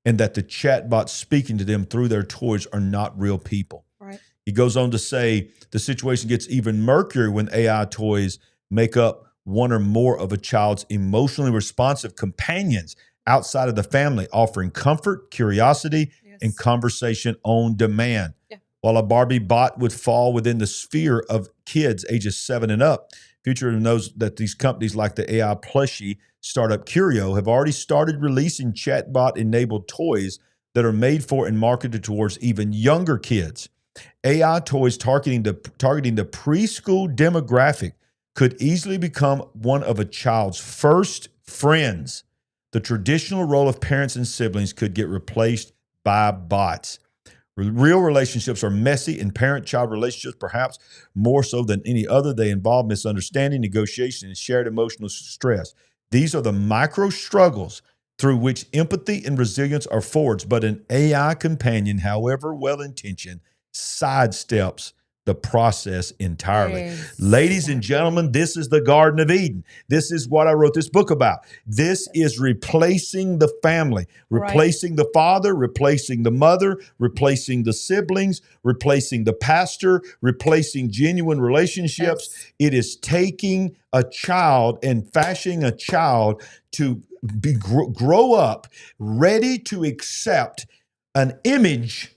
and that the chatbots speaking to them through their toys are not real people? Right. He goes on to say the situation gets even murkier when AI toys make up one or more of a child's emotionally responsive companions outside of the family, offering comfort, curiosity, and conversation on demand. Yeah. While a Barbie bot would fall within the sphere of kids ages 7 and up, Futurism knows that these companies like the AI plushie startup Curio have already started releasing chatbot-enabled toys that are made for and marketed towards even younger kids. AI toys targeting the preschool demographic could easily become one of a child's first Friends. The traditional role of parents and siblings could get replaced by bots. Real relationships are messy, and parent-child relationships, perhaps more so than any other, they involve misunderstanding, negotiation, and shared emotional stress. These are the micro struggles through which empathy and resilience are forged, but an AI companion, however well-intentioned, sidesteps the process entirely. Ladies and gentlemen, this is the Garden of Eden. This is what I wrote this book about. This is replacing the family, replacing the father, replacing the mother, replacing the siblings, replacing the pastor, replacing genuine relationships. Yes. It is taking a child and fashioning a child to grow up ready to accept an image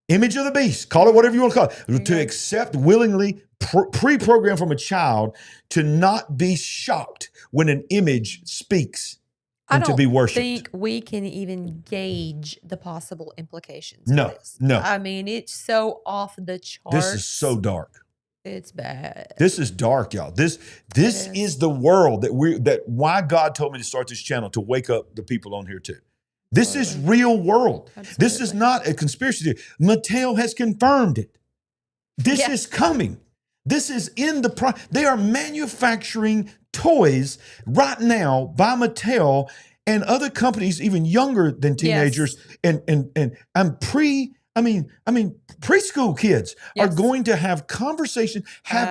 of the beast, call it whatever you want to call it, to accept willingly, pre-programmed from a child to not be shocked when an image speaks and to be worshipped. I don't think we can even gauge the possible implications No, of this. no. I mean, it's so off the charts. This is so dark. It's bad. This is dark, y'all. This is the world that why God told me to start this channel, to wake up the people on here too. This is real world. Absolutely. This is not a conspiracy theory. Mattel has confirmed it. This is coming. This is in the they are manufacturing toys right now by Mattel and other companies even younger than teenagers. Yes. And preschool kids are going to have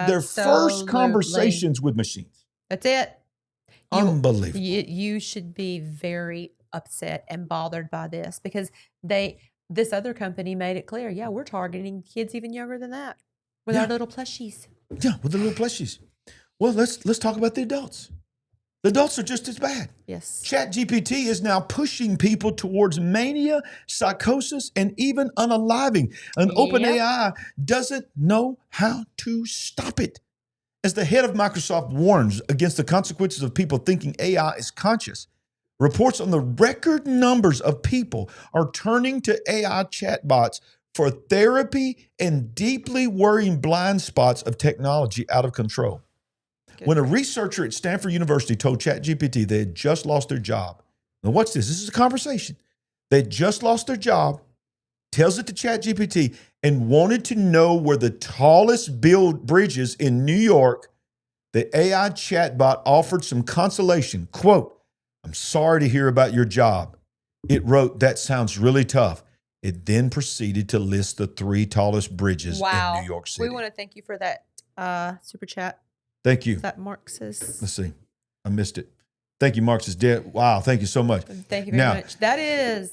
their first conversations with machines. That's it. Unbelievable. You should be very upset and bothered by this because this other company made it clear, we're targeting kids even younger than that with our little plushies. Yeah, with the little plushies. Well, let's talk about the adults. The adults are just as bad. Yes. ChatGPT is now pushing people towards mania, psychosis, and even unaliving. And OpenAI doesn't know how to stop it. As the head of Microsoft warns against the consequences of people thinking AI is conscious, reports on the record numbers of people are turning to AI chatbots for therapy and deeply worrying blind spots of technology out of control. When a researcher at Stanford University told ChatGPT they had just lost their job. Now watch this. This is a conversation. They had just lost their job, tells it to ChatGPT, and wanted to know where the tallest bridges in New York. The AI chatbot offered some consolation. Quote, "I'm sorry to hear about your job." It wrote, "That sounds really tough." It then proceeded to list the 3 tallest bridges in New York City. We want to thank you for that super chat. Thank you. Is that Marx's? Let's see. I missed it. Thank you, Marx's dead. Wow, thank you so much. Thank you very much. That is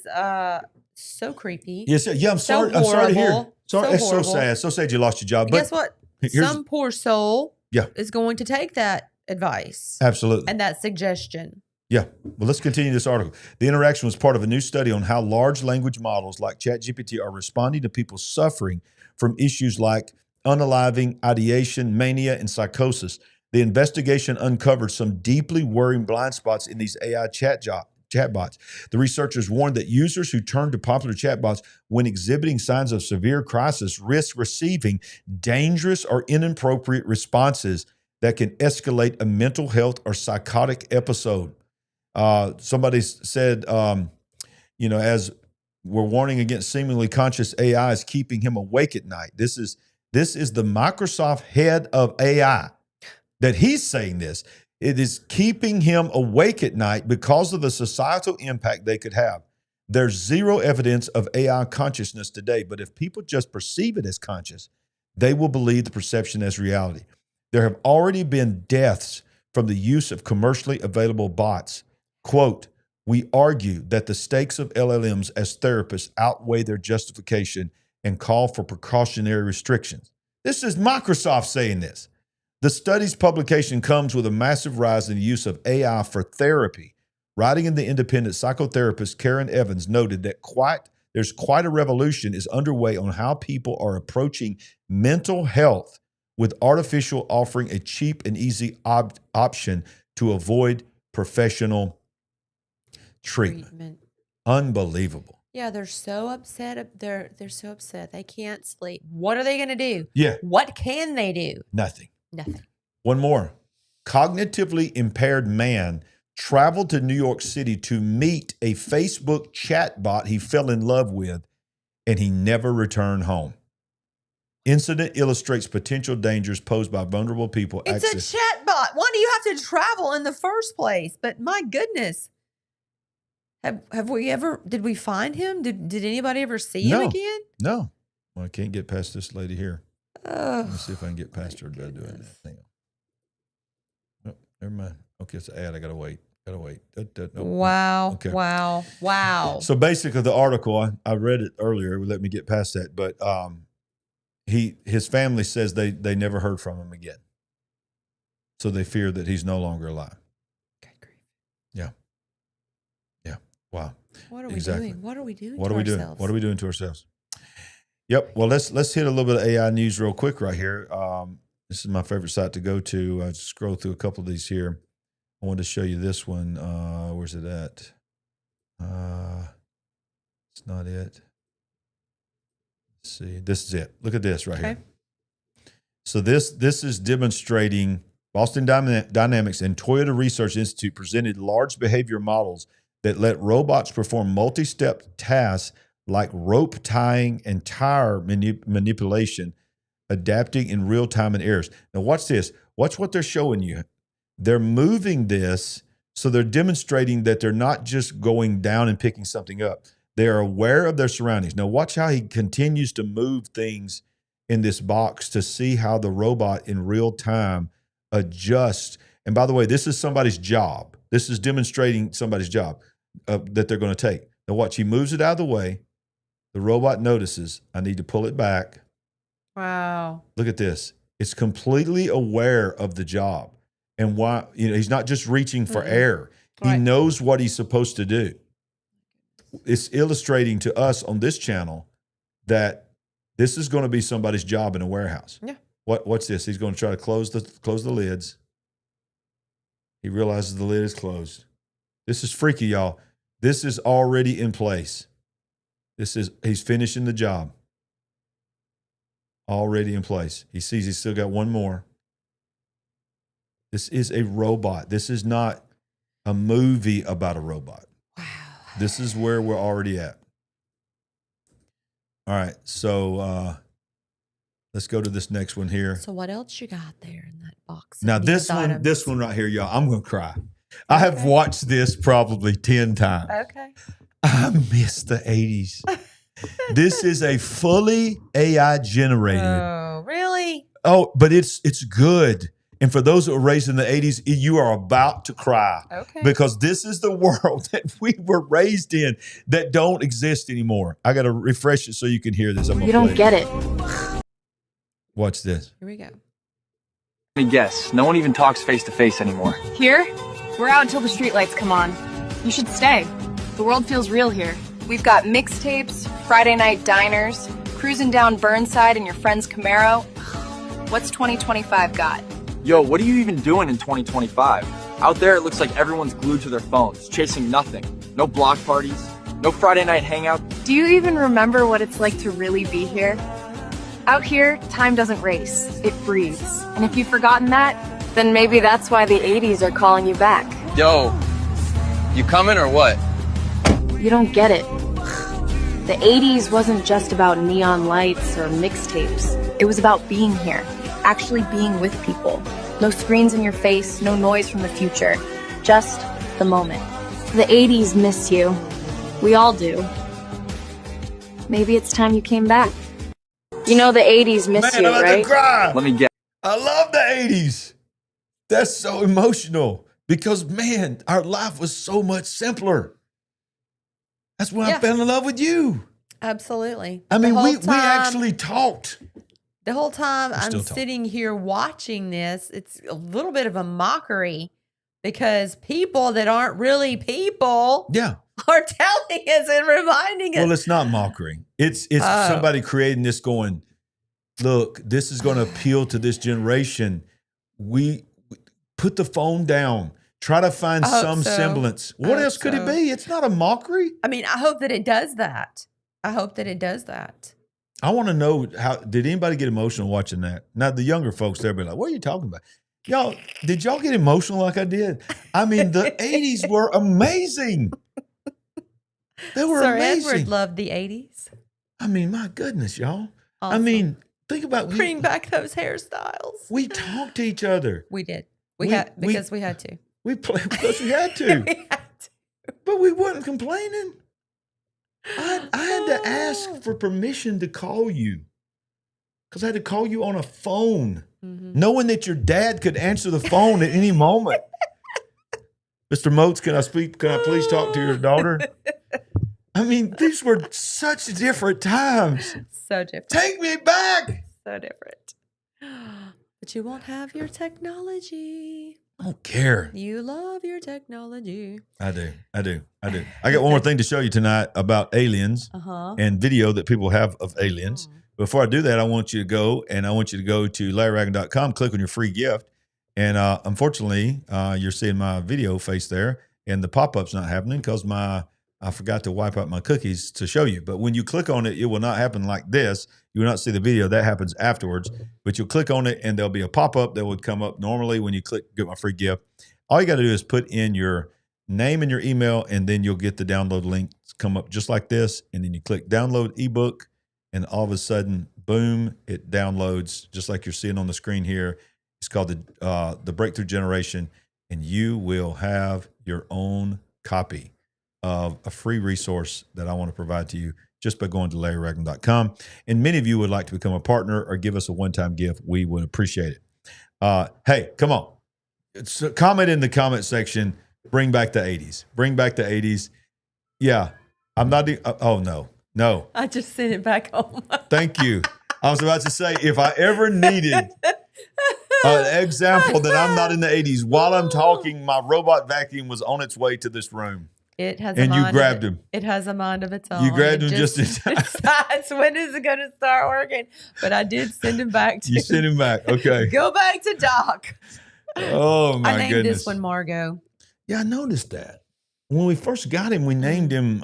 so creepy. Yes, I'm sorry. So I'm sorry to hear. horrible. It's so horrible. sad. So sad you lost your job. But But guess what? Some poor soul is going to take that advice. Absolutely. And that suggestion. Yeah. Well, let's continue this article. The interaction was part of a new study on how large language models like ChatGPT are responding to people suffering from issues like unaliving, ideation, mania, and psychosis. The investigation uncovered some deeply worrying blind spots in these AI chatbots. The researchers warned that users who turn to popular chatbots when exhibiting signs of severe crisis risk receiving dangerous or inappropriate responses that can escalate a mental health or psychotic episode. Somebody said, as we're warning against seemingly conscious AI is keeping him awake at night. This is the Microsoft head of AI that he's saying this. It is keeping him awake at night because of the societal impact they could have. There's zero evidence of AI consciousness today, but if people just perceive it as conscious, they will believe the perception as reality. There have already been deaths from the use of commercially available bots. Quote, "We argue that the stakes of LLMs as therapists outweigh their justification and call for precautionary restrictions." This is Microsoft saying this. The study's publication comes with a massive rise in the use of AI for therapy. Writing in the independent psychotherapist Karen Evans noted that there's quite a revolution is underway on how people are approaching mental health, with artificial offering a cheap and easy option to avoid professional treatment. Unbelievable. Yeah, they're so upset. They're so upset. They can't sleep. What are they going to do? Yeah. What can they do? Nothing. Nothing. One more. Cognitively impaired man traveled to New York City to meet a Facebook chatbot he fell in love with, and he never returned home. Incident illustrates potential dangers posed by vulnerable people. It's a chatbot. Why do you have to travel in the first place? But my goodness. Have we ever, did we find him? Did anybody ever see him again? No. Well, I can't get past this lady here. Let me see if I can get past her by doing that. Hang on. Oh, never mind. Okay, it's an ad. I got to wait. Wow. Okay. Wow. So basically the article, I read it earlier. Let me get past that. But his family says they never heard from him again. So they fear that he's no longer alive. Yeah. Wow. What are we doing? What are we doing What to are we doing? ourselves? What are we doing to ourselves? Yep. Well, let's hit a little bit of AI news real quick right here. This is my favorite site to go to. I scroll through a couple of these here. I wanted to show you this one. Where's it at? It's not it. Let's see. This is it. Look at this right here. So this is demonstrating Boston Dynamics and Toyota Research Institute presented large behavior models that let robots perform multi-step tasks like rope tying and tire manipulation, adapting in real time and errors. Now watch this. Watch what they're showing you. They're moving this, so they're demonstrating that they're not just going down and picking something up. They are aware of their surroundings. Now watch how he continues to move things in this box to see how the robot in real time adjusts. And by the way, this is somebody's job. This is demonstrating somebody's job that they're going to take. Now watch, he moves it out of the way. The robot notices, I need to pull it back. Wow. Look at this. It's completely aware of the job. And why, he's not just reaching for air. He knows what he's supposed to do. It's illustrating to us on this channel that this is going to be somebody's job in a warehouse. Yeah. What's this? He's going to try to close the lids. He realizes the lid is closed. This is freaky, y'all. This is already in place. He's finishing the job. Already in place. He sees he's still got one more. This is a robot. This is not a movie about a robot. Wow. This is where we're already at. All right, so let's go to this next one here. So what else you got there in that box? Now this one right here, y'all, I'm going to cry. I have watched this probably 10 times. Okay. I miss the 80s. This is a fully AI generated. Oh, really? Oh, but it's good. And for those that were raised in the 80s, you are about to cry. Okay. Because this is the world that we were raised in that don't exist anymore. I got to refresh it so you can hear this. You don't get it. Watch this. Here we go. Let me guess. No one even talks face to face anymore. Here? We're out until the streetlights come on. You should stay. The world feels real here. We've got mixtapes, Friday night diners, cruising down Burnside in your friend's Camaro. What's 2025 got? Yo, what are you even doing in 2025? Out there, it looks like everyone's glued to their phones, chasing nothing. No block parties, no Friday night hangout. Do you even remember what it's like to really be here? Out here, time doesn't race, it breathes. And if you've forgotten that, then maybe that's why the 80s are calling you back. Yo, you coming or what? You don't get it. The 80s wasn't just about neon lights or mixtapes. It was about being here, actually being with people. No screens in your face, no noise from the future. Just the moment. The 80s miss you. We all do. Maybe it's time you came back. You know the 80s miss you, right? To cry. Let me guess. I love the 80s. That's so emotional because, man, our life was so much simpler. That's when I fell in love with you. Absolutely. I mean, we actually talked. The whole time I'm sitting here watching this, it's a little bit of a mockery because people that aren't really people are telling us and reminding us. Well, it's not mockery. It's somebody creating this going, look, this is going to appeal to this generation. We put the phone down. Try to find some semblance. What else could it be? It's not a mockery. I mean, I hope that it does that. I hope that it does that. I want to know did anybody get emotional watching that? Now, the younger folks, they'll be like, what are you talking about? Y'all, did y'all get emotional like I did? I mean, the 80s were amazing. They were Sir amazing. Edward loved the 80s. I mean, my goodness, y'all. Awesome. I mean, think about Bring back those hairstyles. We talked to each other. We did. We had to. We played because we had to. We had to. But we weren't complaining. I had to ask for permission to call you because I had to call you on a phone, knowing that your dad could answer the phone at any moment. Mr. Moats, can I speak? Can I please talk to your daughter? I mean, these were such different times. So different. Take me back. So different. But you won't have your technology. I don't care. You love your technology. I do. I got one more thing to show you tonight about aliens and video that people have of aliens. Before I do that, I want you to go to LarryRagland.com, click on your free gift. And unfortunately, you're seeing my video face there, and the pop-up's not happening because I forgot to wipe out my cookies to show you. But when you click on it, it will not happen like this. You will not see the video. That happens afterwards. But you'll click on it, and there'll be a pop-up that would come up normally when you click Get My Free Gift. All you got to do is put in your name and your email, and then you'll get the download link come up just like this. And then you click Download ebook, and all of a sudden, boom, it downloads just like you're seeing on the screen here. It's called the Breakthrough Generation, and you will have your own copy of a free resource that I want to provide to you just by going to LarryRagland.com. And many of you would like to become a partner or give us a one-time gift. We would appreciate it. Hey, come on. Comment in the comment section. Bring back the 80s. Bring back the 80s. Yeah. I'm not. No. I just sent it back home. Thank you. I was about to say, if I ever needed an example that I'm not in the 80s, while I'm talking, my robot vacuum was on its way to this room. It has and you grabbed him. It has a mind of its own. You grabbed him just in time. Decides when is it going to start working? But I did send him back to. You sent him back. Okay. Go back to Doc. Oh my goodness! I named this one Margot. Yeah, I noticed that when we first got him. We named him.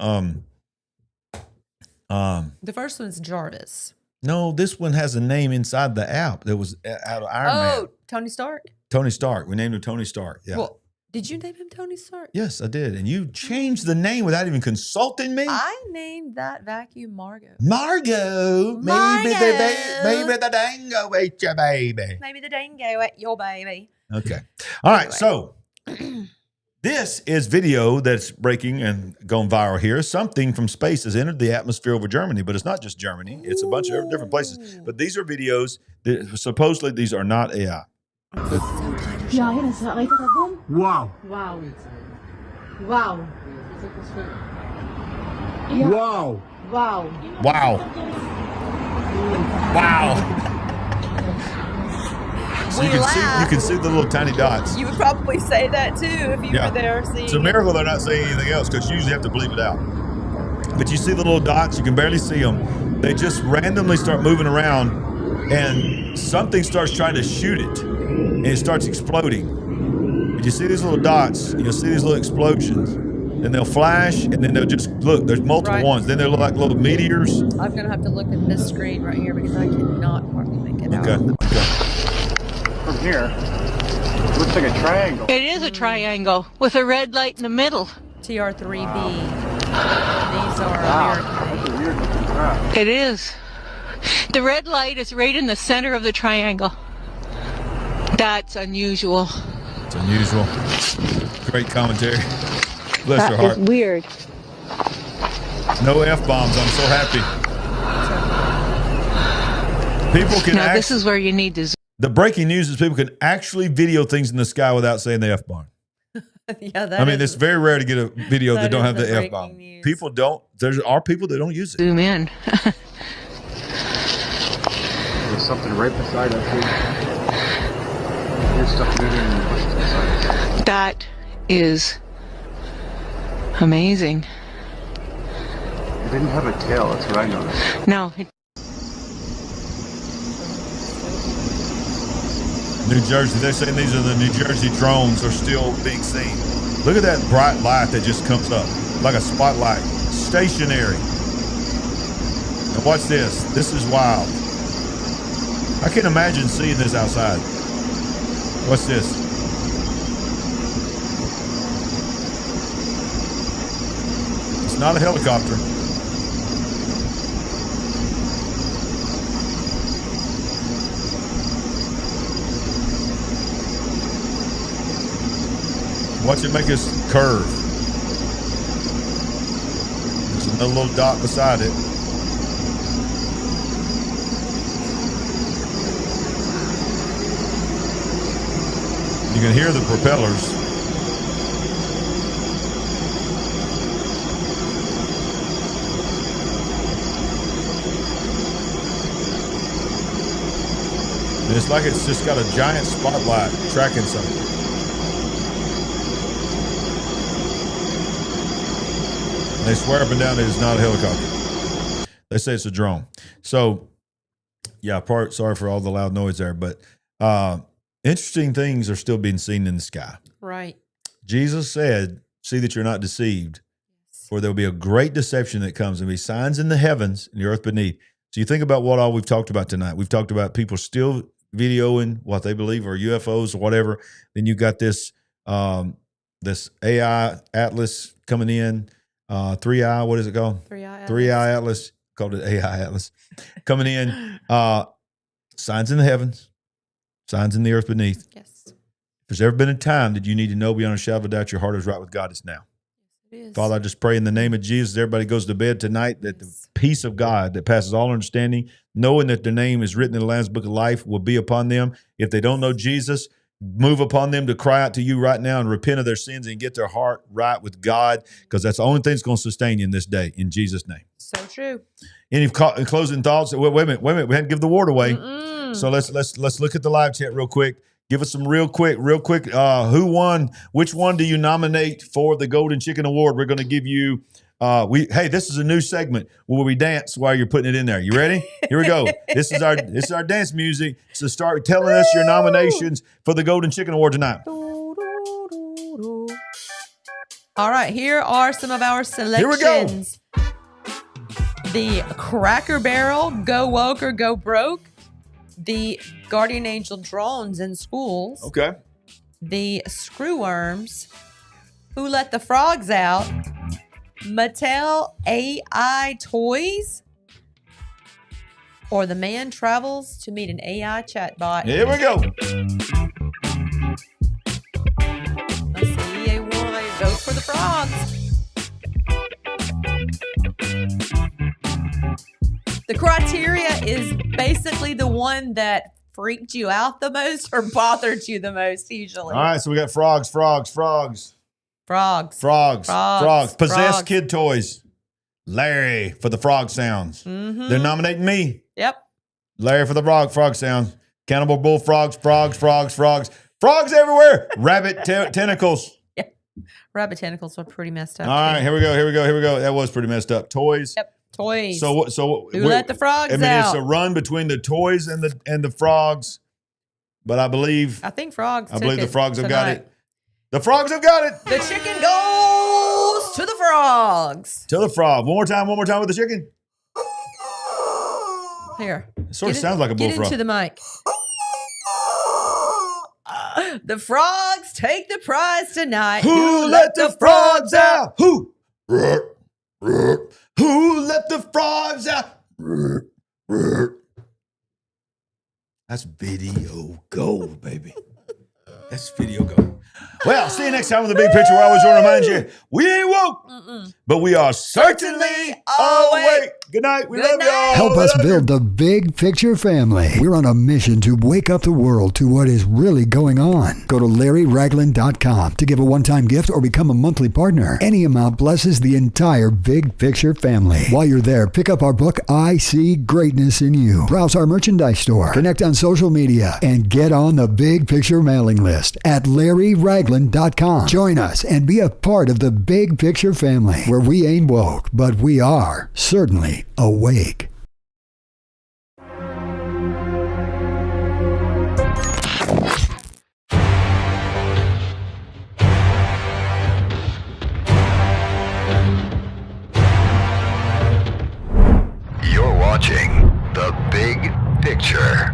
The first one's Jarvis. No, this one has a name inside the app that was out of Iron Man. Oh, Tony Stark. Tony Stark. We named him Tony Stark. Yeah. Well, did you name him Tony Stark? Yes, I did. And you changed the name without even consulting me? I named that vacuum Margot. Margot. Maybe the dango ate your baby. Maybe the dango ate your baby. Okay. All right. So this is video that's breaking and going viral here. Something from space has entered the atmosphere over Germany, but it's not just Germany. It's a bunch of different places. But these are videos that supposedly these are not AI. Wow. Wow. Wow. Wow. Wow. Wow. Wow. So you can see the little tiny dots. You would probably say that too if you were there seeing. It's a miracle they're not saying anything else because you usually have to bleep it out. But you see the little dots, you can barely see them. They just randomly start moving around and something starts trying to shoot it and it starts exploding. And you see these little dots, you'll see these little explosions. Then they'll flash and then they'll just look, there's multiple ones. Then they'll look like little meteors. I'm going to have to look at this screen right here because I cannot hardly make it out. From here, it looks like a triangle. It is a triangle with a red light in the middle. TR3B. These are American. Weird looking crap. It is. The red light is right in the center of the triangle. That's unusual. It's unusual. Great commentary. Bless your heart. That is weird. No F-bombs. I'm so happy. People can now, this is where you need to. The breaking news is people can actually video things in the sky without saying the F-bomb. Yeah, I mean, it's very rare to get a video that don't have the F-bomb. People don't. There are people that don't use it. Zoom in. There's something right beside us here. There's stuff moving in the bushes beside us. That is amazing. It didn't have a tail. That's what I noticed. No. New Jersey, they're saying these are the New Jersey drones are still being seen. Look at that bright light that just comes up like a spotlight, stationary. Now watch this. This is wild. I can't imagine seeing this outside. What's this? It's not a helicopter. Watch it make us curve. There's another little dot beside it. You can hear the propellers. And it's like it's just got a giant spotlight tracking something. And they swear up and down that it's not a helicopter. They say it's a drone. So, yeah, sorry for all the loud noise there, but interesting things are still being seen in the sky. Right. Jesus said, see that you're not deceived, for there will be a great deception that comes, and be signs in the heavens and the earth beneath. So you think about what all we've talked about tonight. We've talked about people still videoing what they believe are UFOs or whatever. Then you got this this AI Atlas coming in, 3i, what is it called? 3i Atlas, called it AI Atlas, coming in. Signs in the heavens, signs in the earth beneath. Yes. If there's ever been a time that you need to know beyond a shadow of a doubt your heart is right with God, it's now. It is. Father, I just pray in the name of Jesus, everybody goes to bed tonight, that the peace of God that passes all understanding, knowing that their name is written in the Lamb's Book of Life, will be upon them. If they don't know Jesus, move upon them to cry out to you right now and repent of their sins and get their heart right with God, because that's the only thing that's going to sustain you in this day, in Jesus' name. So true. Any closing thoughts? Wait a minute. We hadn't give the word away. So let's look at the live chat real quick. Give us some real quick. Who won? Which one do you nominate for the Golden Chicken Award? We're going to give you. Hey, this is a new segment where we dance while you're putting it in there. You ready? Here we go. This is our dance music. So start telling us your nominations for the Golden Chicken Award tonight. All right, here are some of our selections. Here we go. The Cracker Barrel, Go Woke or Go Broke. The Guardian Angel drones in schools. Okay. The Screwworms. Who Let the Frogs Out? Mattel AI Toys. Or The Man Travels to Meet an AI Chatbot. Here we go. Let's see. EA1. Vote for the frogs. The criteria is basically the one that freaked you out the most or bothered you the most, usually. All right, so we got frogs. Possessed kid toys. Larry for the frog sounds. Mm-hmm. They're nominating me. Yep. Larry for the frog sounds. Cannibal bullfrogs, frogs everywhere. Rabbit tentacles. Yeah. Rabbit tentacles are pretty messed up. All right, here we go. That was pretty messed up. Toys. Yep. Toys. So Who let the frogs out? It's a run between the toys and the frogs, but I believe the frogs have got it. The frogs have got it. The chicken goes to the frogs. To the frog. One more time with the chicken. Here. It sort of sounds like a bullfrog. Get into the mic. The frogs take the prize tonight. Who let the frogs out? Who? Who let the frogs out? That's video gold, baby. That's video gold. Well, see you next time with the big picture. Where I always want to remind you, we ain't woke, but we are certainly awake. Good night. We love y'all. Help us build the big picture family. We're on a mission to wake up the world to what is really going on. Go to LarryRagland.com to give a one-time gift or become a monthly partner. Any amount blesses the entire big picture family. While you're there, pick up our book, I See Greatness in You. Browse our merchandise store, connect on social media, and get on the big picture mailing list at LarryRagland.com. Join us and be a part of the big picture family, where we ain't woke, but we are certainly awake. You're watching The Big Picture.